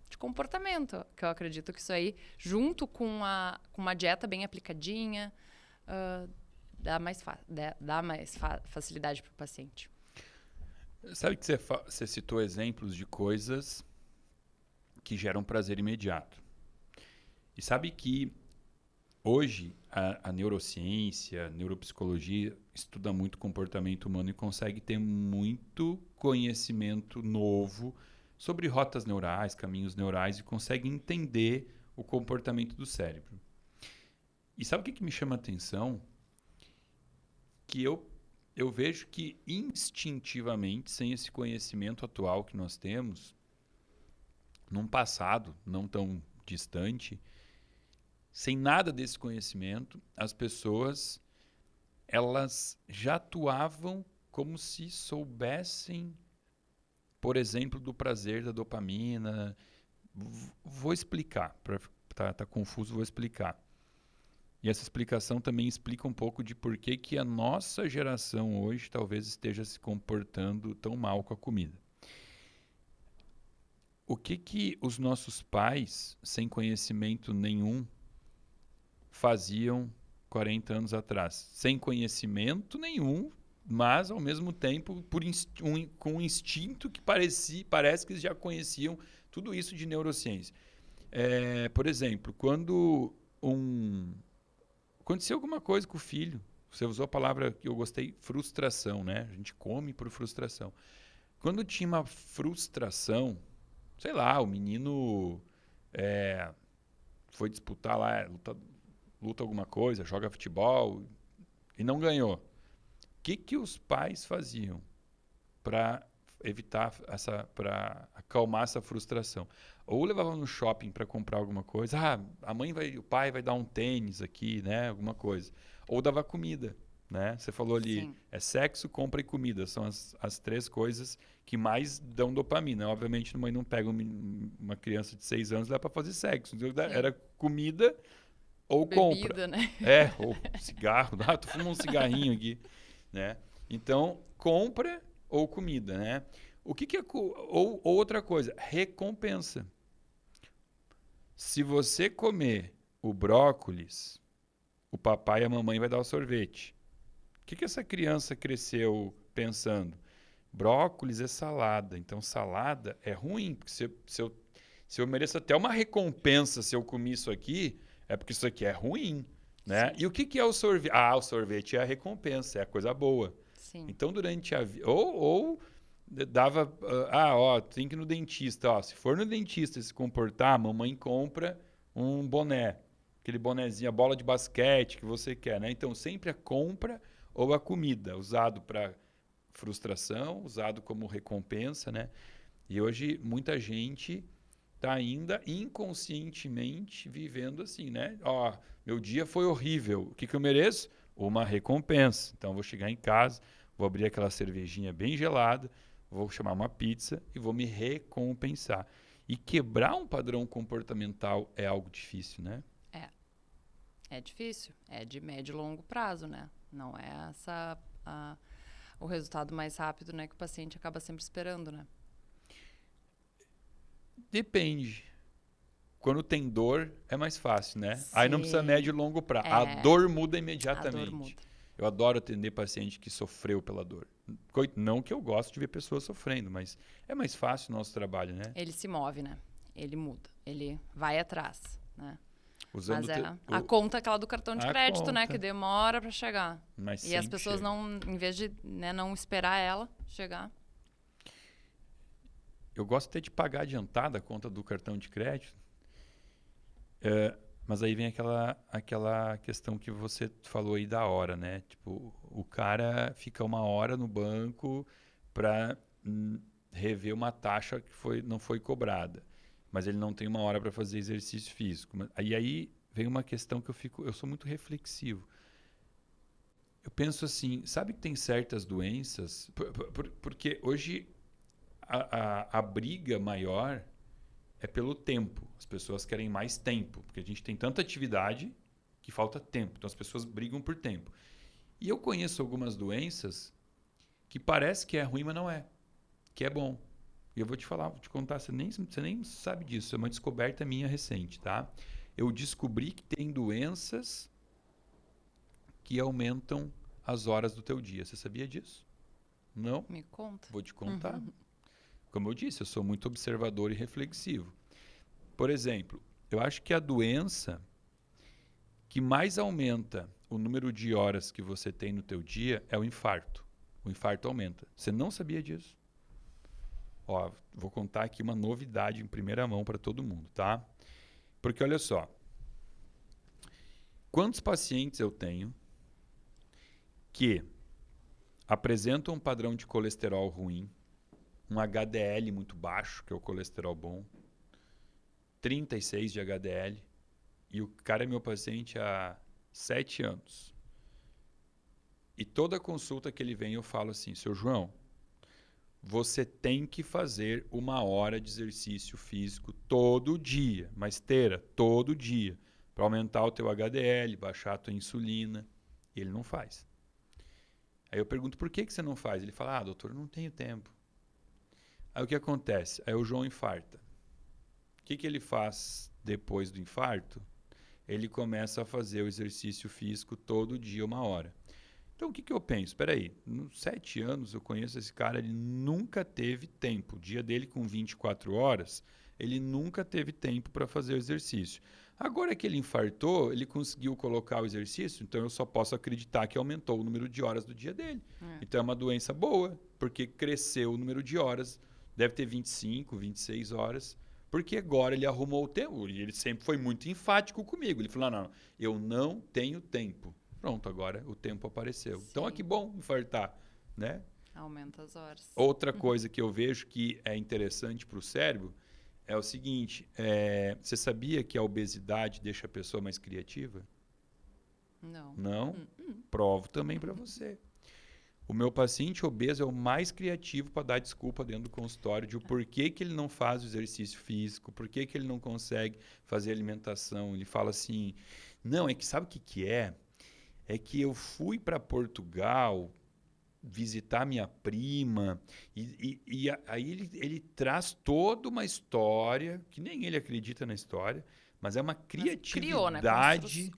de comportamento, que eu acredito que isso aí, junto com uma dieta bem aplicadinha, dá mais facilidade para o paciente. Sabe que você citou exemplos de coisas que geram prazer imediato. E sabe que hoje a neurociência, a neuropsicologia estuda muito comportamento humano e consegue ter muito conhecimento novo sobre rotas neurais, caminhos neurais e consegue entender o comportamento do cérebro. E sabe o que me chama a atenção? Que eu vejo que instintivamente, sem esse conhecimento atual que nós temos, num passado não tão distante, sem nada desse conhecimento, as pessoas elas já atuavam como se soubessem, por exemplo, do prazer da dopamina. Vou explicar, tá confuso, vou explicar. E essa explicação também explica um pouco de por que a nossa geração hoje talvez esteja se comportando tão mal com a comida. O que os nossos pais, sem conhecimento nenhum, faziam 40 anos atrás? Sem conhecimento nenhum, mas, ao mesmo tempo, com um instinto que parece que eles já conheciam tudo isso de neurociência. Por exemplo, quando aconteceu alguma coisa com o filho, você usou a palavra que eu gostei, frustração, né? A gente come por frustração. Quando tinha uma frustração, sei lá, o menino foi disputar lá, luta alguma coisa, joga futebol e não ganhou. O que os pais faziam para evitar para acalmar essa frustração? Ou levavam no shopping para comprar alguma coisa, o pai vai dar um tênis aqui, né, alguma coisa. Ou dava comida, né? Você falou ali, Sim. sexo, compra e comida, são as 3 coisas que mais dão dopamina. Obviamente, a mãe não pega uma criança de 6 anos e dá para fazer sexo. Então, era comida ou Bebida, compra. né? Ou cigarro. Tô fumando um cigarrinho aqui, né? Então, compra ou comida, né? O que é ou outra coisa, recompensa. Se você comer o brócolis, o papai e a mamãe vai dar o sorvete. O que essa criança cresceu pensando? Brócolis é salada, então salada é ruim, porque se eu mereço até uma recompensa se eu comer isso aqui, é porque isso aqui é ruim, né? Sim. E o que é o sorvete? O sorvete é a recompensa, é a coisa boa. Sim. Então, durante a vida... Ou dava... tem que ir no dentista. Ó, se for no dentista e se comportar, a mamãe compra um boné. Aquele bonezinho, a bola de basquete que você quer, né? Então, sempre a compra ou a comida, usado para frustração, usado como recompensa, né? E hoje, muita gente está ainda inconscientemente vivendo assim, né? Ó, meu dia foi horrível. O que eu mereço? Uma recompensa. Então, eu vou chegar em casa, vou abrir aquela cervejinha bem gelada, vou chamar uma pizza e vou me recompensar. E quebrar um padrão comportamental é algo difícil, né? É difícil. É de médio e longo prazo, né? Não é o resultado mais rápido, né? Que o paciente acaba sempre esperando, né? Depende. Quando tem dor, é mais fácil, né? Sim. Aí não precisa médio e longo prazo. A dor muda imediatamente. A dor muda. Eu adoro atender paciente que sofreu pela dor. Não que eu gosto de ver pessoas sofrendo, mas é mais fácil o nosso trabalho, né? Ele se move, né? Ele muda. Ele vai atrás, né? Usando Mas a conta é aquela do cartão de crédito, né? Que demora para chegar. Mas e as pessoas não, em vez de não esperar ela chegar. Eu gosto até de pagar adiantada a conta do cartão de crédito. Mas aí vem aquela questão que você falou aí da hora, né? Tipo, o cara fica 1 hora no banco para rever uma taxa que não foi cobrada. Mas ele não tem 1 hora para fazer exercício físico. Aí vem uma questão que eu sou muito reflexivo. Eu penso assim, sabe que tem certas doenças... Porque hoje a briga maior é pelo tempo. As pessoas querem mais tempo, porque a gente tem tanta atividade que falta tempo. Então as pessoas brigam por tempo. E eu conheço algumas doenças que parece que é ruim, mas não é. Que é bom. E eu vou te contar, você nem sabe disso, é uma descoberta minha recente, tá? Eu descobri que tem doenças que aumentam as horas do teu dia. Você sabia disso? Não? Me conta. Vou te contar. Como eu disse, eu sou muito observador e reflexivo. Por exemplo, eu acho que a doença que mais aumenta o número de horas que você tem no teu dia é o infarto. O infarto aumenta. Você não sabia disso? Ó, vou contar aqui uma novidade em primeira mão para todo mundo, tá? Porque olha só, quantos pacientes eu tenho que apresentam um padrão de colesterol ruim, um HDL muito baixo, que é o colesterol bom, 36 de HDL, e o cara é meu paciente há 7 anos. E toda consulta que ele vem eu falo assim, seu João, você tem que fazer 1 hora de exercício físico todo dia, uma esteira todo dia, para aumentar o teu HDL, baixar a tua insulina. E ele não faz. Aí eu pergunto, por que você não faz? Ele fala, doutor, eu não tenho tempo. Aí o que acontece? Aí o João infarta. O que ele faz depois do infarto? Ele começa a fazer o exercício físico todo dia 1 hora. Então, o que eu penso? Espera aí, nos 7 anos eu conheço esse cara, ele nunca teve tempo. O dia dele com 24 horas, ele nunca teve tempo para fazer o exercício. Agora que ele infartou, ele conseguiu colocar o exercício, então eu só posso acreditar que aumentou o número de horas do dia dele. Então, é uma doença boa, porque cresceu o número de horas, deve ter 25, 26 horas, porque agora ele arrumou o tempo. E ele sempre foi muito enfático comigo. Ele falou, não, eu não tenho tempo. Pronto, agora o tempo apareceu. Sim. Então, que bom infartar, né? Aumenta as horas. Outra coisa que eu vejo que é interessante para o cérebro é o seguinte, você sabia que a obesidade deixa a pessoa mais criativa? Não. Não? Provo também para você. O meu paciente obeso é o mais criativo para dar desculpa dentro do consultório de o porquê que ele não faz o exercício físico, porquê que ele não consegue fazer alimentação. Ele fala assim, não, é que sabe o que é? É que eu fui para Portugal visitar minha prima e aí ele traz toda uma história, que nem ele acredita na história, mas é uma criatividade. Criou, né?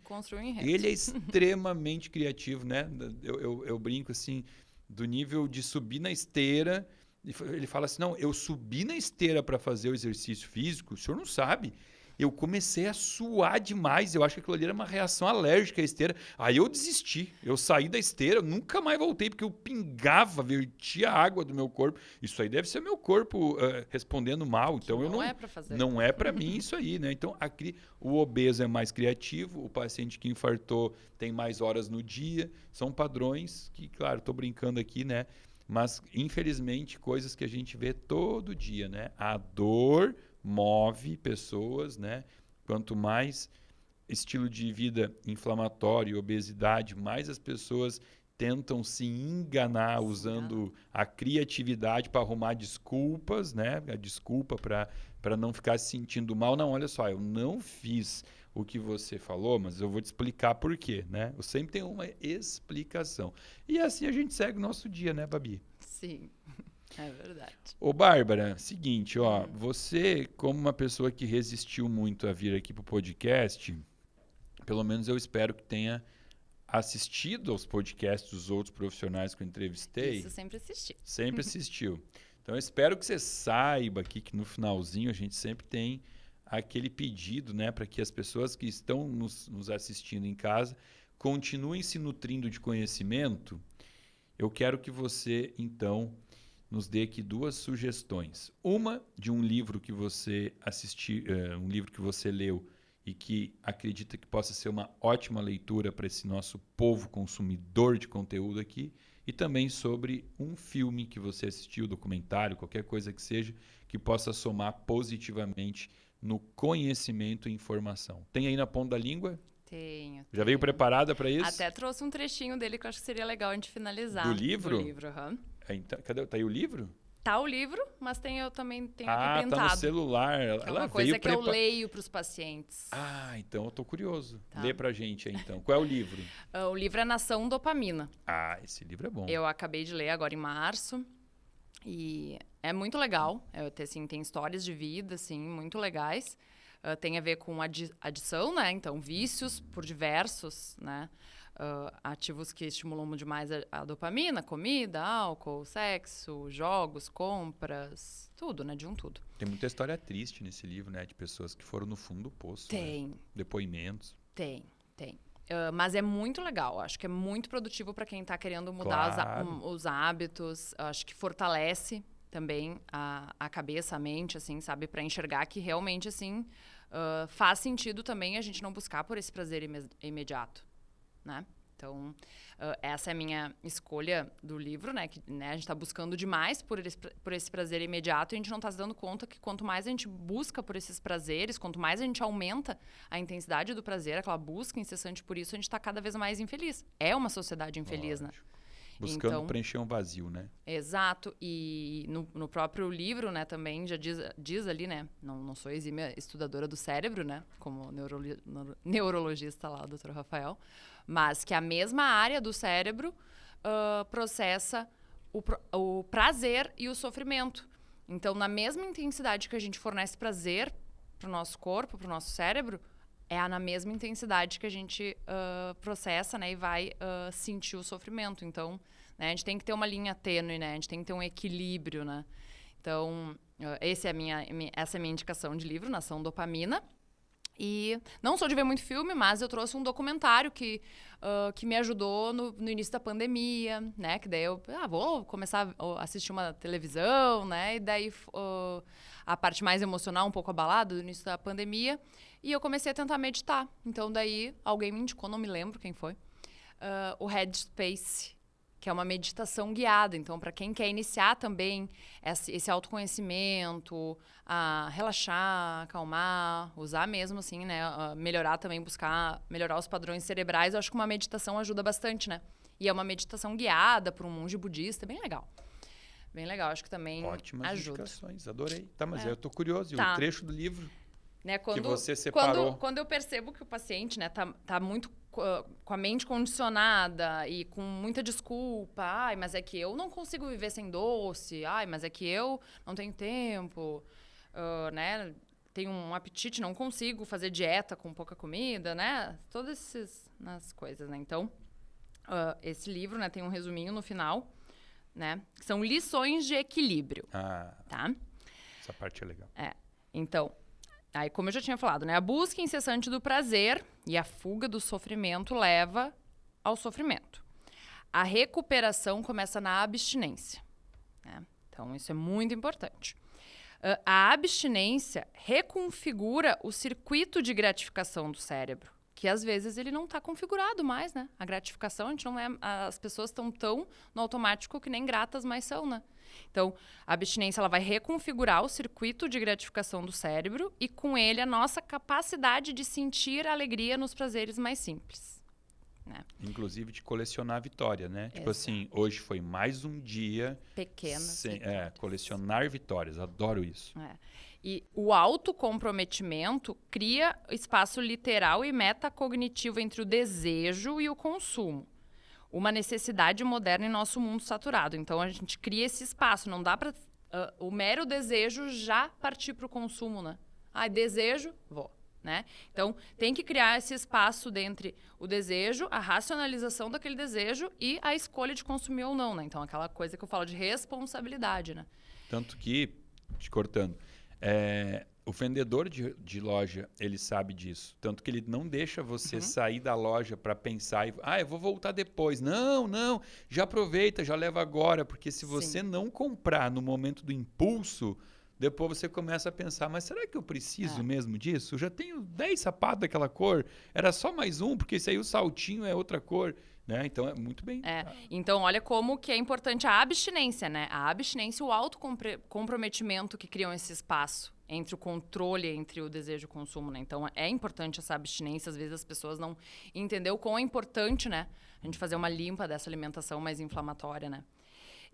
Construiu um enredo. Ele é extremamente criativo, né? Eu brinco assim, do nível de subir na esteira. Ele fala assim, não, eu subi na esteira para fazer o exercício físico, o senhor não sabe. eu comecei a suar demais. Eu acho que aquilo ali era uma reação alérgica à esteira. Aí eu desisti. Eu saí da esteira, eu nunca mais voltei, porque eu pingava, vertia água do meu corpo. Isso aí deve ser meu corpo respondendo mal. Então eu não é para fazer. Não é para mim isso aí, né? Então o obeso é mais criativo, o paciente que infartou tem mais horas no dia. São padrões que, claro, estou brincando aqui, né? Mas, infelizmente, coisas que a gente vê todo dia, né? A dor move pessoas, né? Quanto mais estilo de vida inflamatório, obesidade, mais as pessoas tentam se enganar usando a criatividade para arrumar desculpas, né? A desculpa para não ficar se sentindo mal. Não, olha só, eu não fiz o que você falou, mas eu vou te explicar por quê, né? Eu sempre tenho uma explicação. E assim a gente segue o nosso dia, né, Babi? Sim, é verdade. Ô, Bárbara, seguinte, ó, você, como uma pessoa que resistiu muito a vir aqui pro podcast, pelo menos eu espero que tenha assistido aos podcasts dos outros profissionais que eu entrevistei. Isso, sempre assisti. Sempre assistiu. Então, eu espero que você saiba aqui que no finalzinho a gente sempre tem aquele pedido, né, para que as pessoas que estão nos assistindo em casa continuem se nutrindo de conhecimento. Eu quero que você, então, nos dê aqui 2 sugestões. Uma de um livro que você assistiu, um livro que você leu e que acredita que possa ser uma ótima leitura para esse nosso povo consumidor de conteúdo aqui. E também sobre um filme que você assistiu, documentário, qualquer coisa que seja, que possa somar positivamente no conhecimento e informação. Tem aí na ponta da língua? Tenho. Já veio preparada para isso? Até trouxe um trechinho dele que eu acho que seria legal a gente finalizar. Do livro? Do livro, aham. Então, cadê? Tá aí o livro? Tá o livro, mas eu também tenho aqui printado. Tá no celular. É uma coisa que eu leio para os pacientes. Então eu tô curioso. Tá. Lê pra gente aí, então. Qual é o livro? O livro é Nação Dopamina. Esse livro é bom. Eu acabei de ler agora em março. E é muito legal. Tem histórias de vida, assim, muito legais. Tem a ver com adição, né? Então, vícios por diversos, né? Ativos que estimulam demais a dopamina, comida, álcool, sexo, jogos, compras, tudo, né? De um tudo. Tem muita história triste nesse livro, né? De pessoas que foram no fundo do poço. Tem. Né? Depoimentos. Tem. Mas é muito legal. Acho que é muito produtivo para quem está querendo mudar os hábitos. Acho que fortalece também a cabeça, a mente, assim, sabe? Para enxergar que realmente, assim, faz sentido também a gente não buscar por esse prazer imediato. Né? Então, essa é a minha escolha do livro, né? Que, né, a gente está buscando demais por esse prazer imediato e a gente não está se dando conta que quanto mais a gente busca por esses prazeres, quanto mais a gente aumenta a intensidade do prazer, aquela busca incessante por isso, a gente está cada vez mais infeliz. É uma sociedade infeliz, Lógico. né? Buscando preencher um vazio, né? Exato. E no próprio livro, né, também já diz ali, né? Não sou exímia estudadora do cérebro, né? Como neurologista lá, o Dr. Rafael. Mas que a mesma área do cérebro processa o prazer e o sofrimento. Então, na mesma intensidade que a gente fornece prazer para o nosso corpo, para o nosso cérebro, é na mesma intensidade que a gente processa, né, e vai sentir o sofrimento. Então, né, a gente tem que ter uma linha tênue, né? A gente tem que ter um equilíbrio, né? Então, essa é a minha indicação de livro, Nação Dopamina. E não sou de ver muito filme, mas eu trouxe um documentário que me ajudou no início da pandemia, né? Que daí eu vou começar a assistir uma televisão, né? E daí a parte mais emocional, um pouco abalada do início da pandemia. E eu comecei a tentar meditar. Então, daí, alguém me indicou, não me lembro quem foi, o Headspace, que é uma meditação guiada. Então, para quem quer iniciar também esse autoconhecimento, a relaxar, acalmar, usar mesmo, assim, né? Melhorar também, buscar melhorar os padrões cerebrais, eu acho que uma meditação ajuda bastante, né? E é uma meditação guiada por um monge budista, bem legal. Bem legal, acho que também Ótimas ajuda. indicações, adorei. Tá, mas eu tô curioso. E o trecho do livro né, que você separou? Quando eu percebo que o paciente, né, tá muito com a mente condicionada e com muita desculpa. Ai, mas é que eu não consigo viver sem doce. Ai, mas é que eu não tenho tempo. Né? Tenho um apetite, não consigo fazer dieta com pouca comida, né? Todas essas coisas, né? Então, esse livro, né, tem um resuminho no final, né? Que são lições de equilíbrio. Tá? Essa parte é legal. Então, Aí, como eu já tinha falado, né? A busca incessante do prazer e a fuga do sofrimento leva ao sofrimento. A recuperação começa na abstinência, né? Então, isso é muito importante. A abstinência reconfigura o circuito de gratificação do cérebro, que às vezes ele não está configurado mais, né? A gratificação, a gente não é, as pessoas estão tão no automático que nem gratas mais são, né? Então, a abstinência ela vai reconfigurar o circuito de gratificação do cérebro e, com ele, a nossa capacidade de sentir alegria nos prazeres mais simples, né? Inclusive de colecionar vitória, né? Tipo assim, hoje foi mais um dia... Pequenas colecionar vitórias. Adoro isso. E o autocomprometimento cria espaço literal e metacognitivo entre o desejo e o consumo. Uma necessidade moderna em nosso mundo saturado. Então, a gente cria esse espaço. Não dá para o mero desejo já partir para o consumo, né? Desejo, vou. Né? Então, tem que criar esse espaço entre o desejo, a racionalização daquele desejo e a escolha de consumir ou não, né? Então, aquela coisa que eu falo de responsabilidade, né? Tanto que, te cortando, o vendedor de loja, ele sabe disso. Tanto que ele não deixa você sair da loja para pensar, eu vou voltar depois. Não, já aproveita, já leva agora, porque se você não comprar no momento do impulso... Depois você começa a pensar, mas será que eu preciso mesmo disso? Eu já tenho 10 sapatos daquela cor, era só mais um, porque esse aí o saltinho é outra cor, né? Então, é muito bem. Então, olha como que é importante a abstinência, né? A abstinência e o autocomprometimento que criam esse espaço entre o controle, entre o desejo e o consumo, né? Então, é importante essa abstinência. Às vezes, as pessoas não entenderam o quão é importante, né? A gente fazer uma limpa dessa alimentação mais inflamatória, né?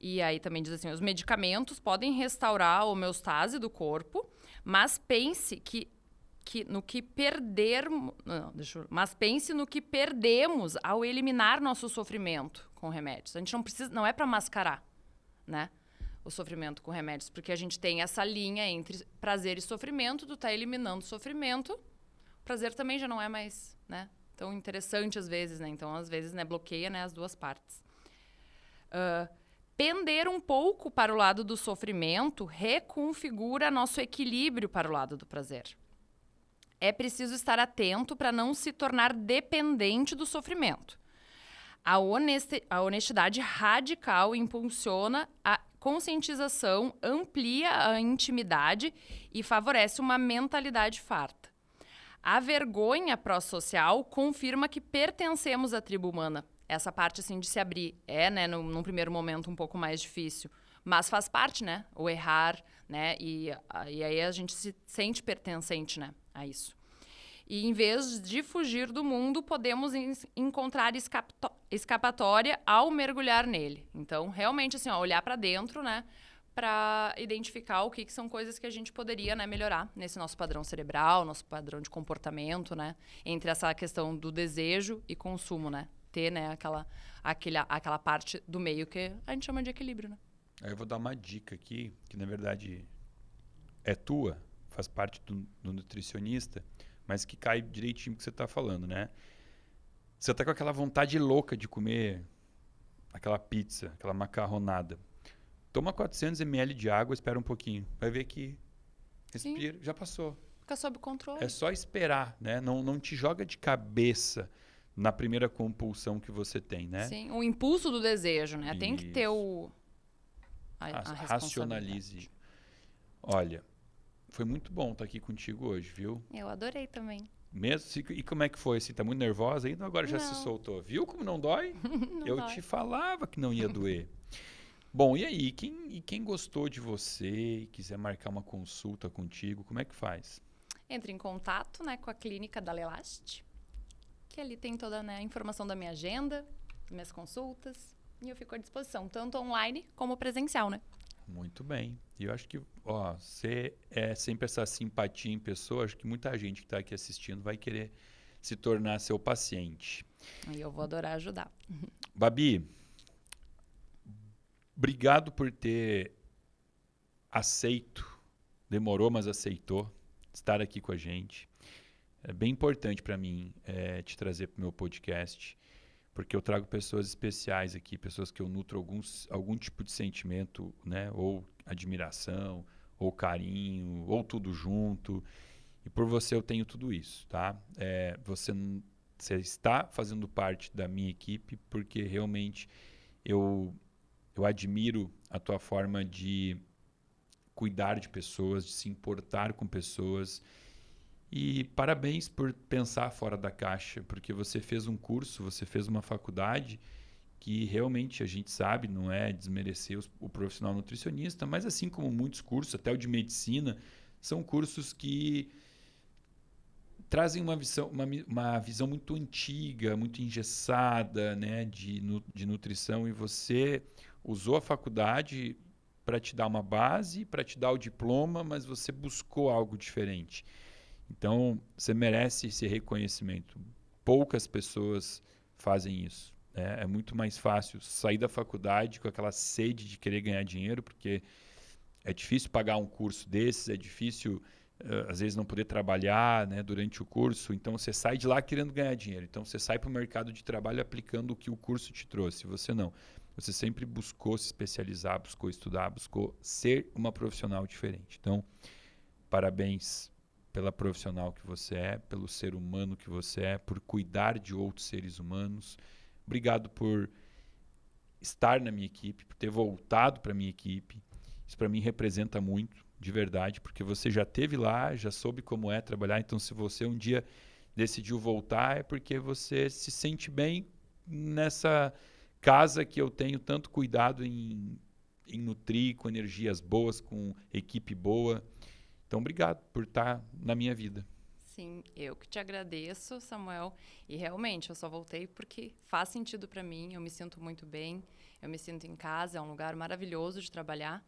E aí também diz assim, os medicamentos podem restaurar a homeostase do corpo, mas pense no que perdemos ao eliminar nosso sofrimento com remédios. A gente não é para mascarar, né, o sofrimento com remédios, porque a gente tem essa linha entre prazer e sofrimento, tu tá eliminando o sofrimento, o prazer também já não é mais, né, tão interessante às vezes, né? Então, às vezes, né, bloqueia, né, as duas partes. Pender um pouco para o lado do sofrimento reconfigura nosso equilíbrio para o lado do prazer. É preciso estar atento para não se tornar dependente do sofrimento. A honestidade radical impulsiona a conscientização, amplia a intimidade e favorece uma mentalidade farta. A vergonha pró-social confirma que pertencemos à tribo humana. Essa parte, assim, de se abrir né, num primeiro momento um pouco mais difícil, mas faz parte, né, o errar, né, e aí a gente se sente pertencente, né, a isso. E em vez de fugir do mundo, podemos encontrar escapatória ao mergulhar nele. Então, realmente, assim, olhar para dentro, né, para identificar o que são coisas que a gente poderia, né, melhorar nesse nosso padrão cerebral, nosso padrão de comportamento, né, entre essa questão do desejo e consumo, né. Ter, né, aquela parte do meio que a gente chama de equilíbrio, né? Aí eu vou dar uma dica aqui, que na verdade é tua, faz parte do nutricionista, mas que cai direitinho no que você está falando, né? Você está com aquela vontade louca de comer aquela pizza, aquela macarronada. Toma 400 ml de água, espera um pouquinho. Vai ver que respira, já passou. Fica sob controle. É só esperar, né? Não te joga de cabeça na primeira compulsão que você tem, né? Sim, o impulso do desejo, né? Tem que ter a racionalize. Olha, foi muito bom estar aqui contigo hoje, viu? Eu adorei também. Mesmo? E como é que foi? Assim, tá muito nervosa ainda? Agora já se soltou. Viu como não dói? Não dói. Te falava que não ia doer. Bom, e aí? Quem gostou de você e quiser marcar uma consulta contigo, como é que faz? Entre em contato, né, com a clínica da Lelast, que ali tem toda, né, a informação da minha agenda, minhas consultas, e eu fico à disposição, tanto online como presencial, né? Muito bem. E eu acho que, você é sempre essa simpatia em pessoa, acho que muita gente que está aqui assistindo vai querer se tornar seu paciente. E eu vou adorar ajudar. Babi, obrigado por ter aceito, demorou, mas aceitou, estar aqui com a gente. É bem importante para mim te trazer para o meu podcast, porque eu trago pessoas especiais aqui, pessoas que eu nutro algum tipo de sentimento, né? Ou admiração, ou carinho, ou tudo junto. E por você eu tenho tudo isso, tá? Você está fazendo parte da minha equipe porque realmente eu admiro a tua forma de cuidar de pessoas, de se importar com pessoas. E parabéns por pensar fora da caixa, porque você fez um curso, você fez uma faculdade que realmente a gente sabe, não é desmerecer o profissional nutricionista, mas assim como muitos cursos, até o de medicina, são cursos que trazem uma visão muito antiga, muito engessada, né, de nutrição, e você usou a faculdade para te dar uma base, para te dar o diploma, mas você buscou algo diferente. Então, você merece esse reconhecimento. Poucas pessoas fazem isso. É muito mais fácil sair da faculdade com aquela sede de querer ganhar dinheiro, porque é difícil pagar um curso desses, é difícil, às vezes, não poder trabalhar, né, durante o curso. Então, você sai de lá querendo ganhar dinheiro. Então, você sai para o mercado de trabalho aplicando o que o curso te trouxe. Você não. Você sempre buscou se especializar, buscou estudar, buscou ser uma profissional diferente. Então, parabéns pela profissional que você é, pelo ser humano que você é, por cuidar de outros seres humanos. Obrigado por estar na minha equipe, por ter voltado para a minha equipe. Isso para mim representa muito, de verdade, porque você já esteve lá, já soube como é trabalhar. Então, se você um dia decidiu voltar, é porque você se sente bem nessa casa que eu tenho tanto cuidado em nutrir, com energias boas, com equipe boa. Então, obrigado por estar na minha vida. Sim, eu que te agradeço, Samuel. E realmente, eu só voltei porque faz sentido para mim, eu me sinto muito bem, eu me sinto em casa, é um lugar maravilhoso de trabalhar.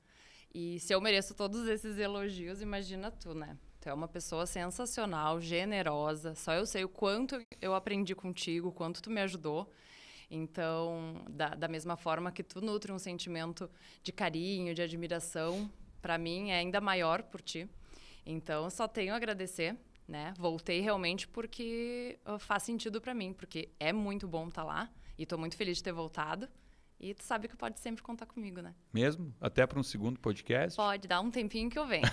E se eu mereço todos esses elogios, imagina tu, né? Tu é uma pessoa sensacional, generosa, só eu sei o quanto eu aprendi contigo, o quanto tu me ajudou. Então, da mesma forma que tu nutre um sentimento de carinho, de admiração, para mim é ainda maior por ti. Então, só tenho a agradecer, né? Voltei realmente porque faz sentido para mim, porque é muito bom estar lá e estou muito feliz de ter voltado. E tu sabe que pode sempre contar comigo, né? Mesmo? Até para um segundo podcast? Pode, dá um tempinho que eu venho.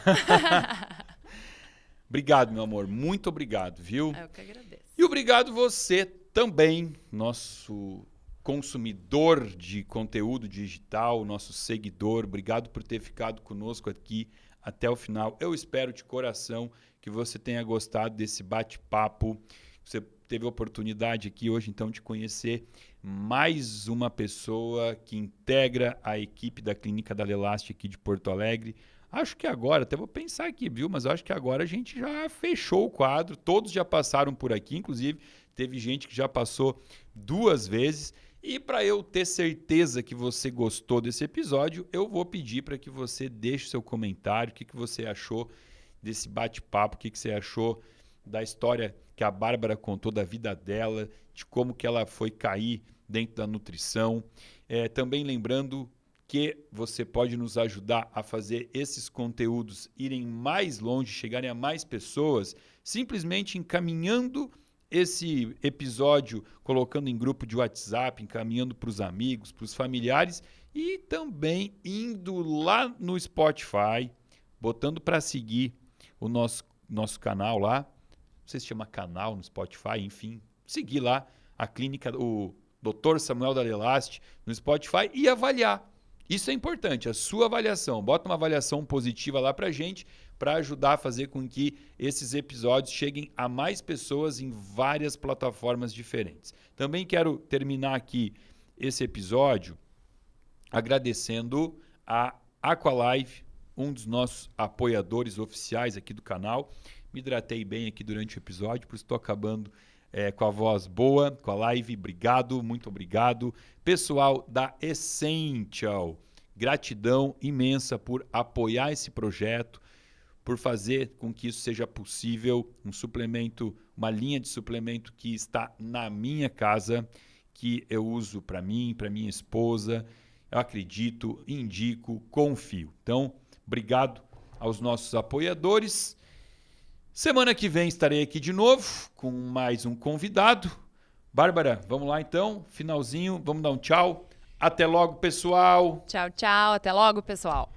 Obrigado, meu amor. Muito obrigado, viu? Eu que agradeço. E obrigado você também, nosso consumidor de conteúdo digital, nosso seguidor. Obrigado por ter ficado conosco aqui até o final. Eu espero de coração que você tenha gostado desse bate-papo. Você teve a oportunidade aqui hoje, então, de conhecer mais uma pessoa que integra a equipe da Clínica da Lelast aqui de Porto Alegre. Acho que agora, até vou pensar aqui, viu? Mas acho que agora a gente já fechou o quadro. Todos já passaram por aqui, inclusive teve gente que já passou 2 vezes. E para eu ter certeza que você gostou desse episódio, eu vou pedir para que você deixe seu comentário, o que você achou desse bate-papo, o que você achou da história que a Bárbara contou da vida dela, de como que ela foi cair dentro da nutrição. Também lembrando que você pode nos ajudar a fazer esses conteúdos irem mais longe, chegarem a mais pessoas, simplesmente encaminhando esse episódio, colocando em grupo de WhatsApp, encaminhando para os amigos, para os familiares e também indo lá no Spotify, botando para seguir o nosso canal lá. Não sei se chama canal no Spotify, enfim, seguir lá a clínica, o Dr. Samuel da Lelast no Spotify e avaliar. Isso é importante, a sua avaliação. Bota uma avaliação positiva lá pra gente, para ajudar a fazer com que esses episódios cheguem a mais pessoas em várias plataformas diferentes. Também quero terminar aqui esse episódio agradecendo a Aqualive, um dos nossos apoiadores oficiais aqui do canal. Me hidratei bem aqui durante o episódio, por isso estou acabando com a voz boa, com a live. Obrigado, muito obrigado. Pessoal da Essential, gratidão imensa por apoiar esse projeto, por fazer com que isso seja possível. Um suplemento, uma linha de suplemento que está na minha casa, que eu uso para mim, para minha esposa. Eu acredito, indico, confio. Então, obrigado aos nossos apoiadores. Semana que vem estarei aqui de novo com mais um convidado. Bárbara, vamos lá então, finalzinho, vamos dar um tchau. Até logo, pessoal. Tchau, tchau. Até logo, pessoal.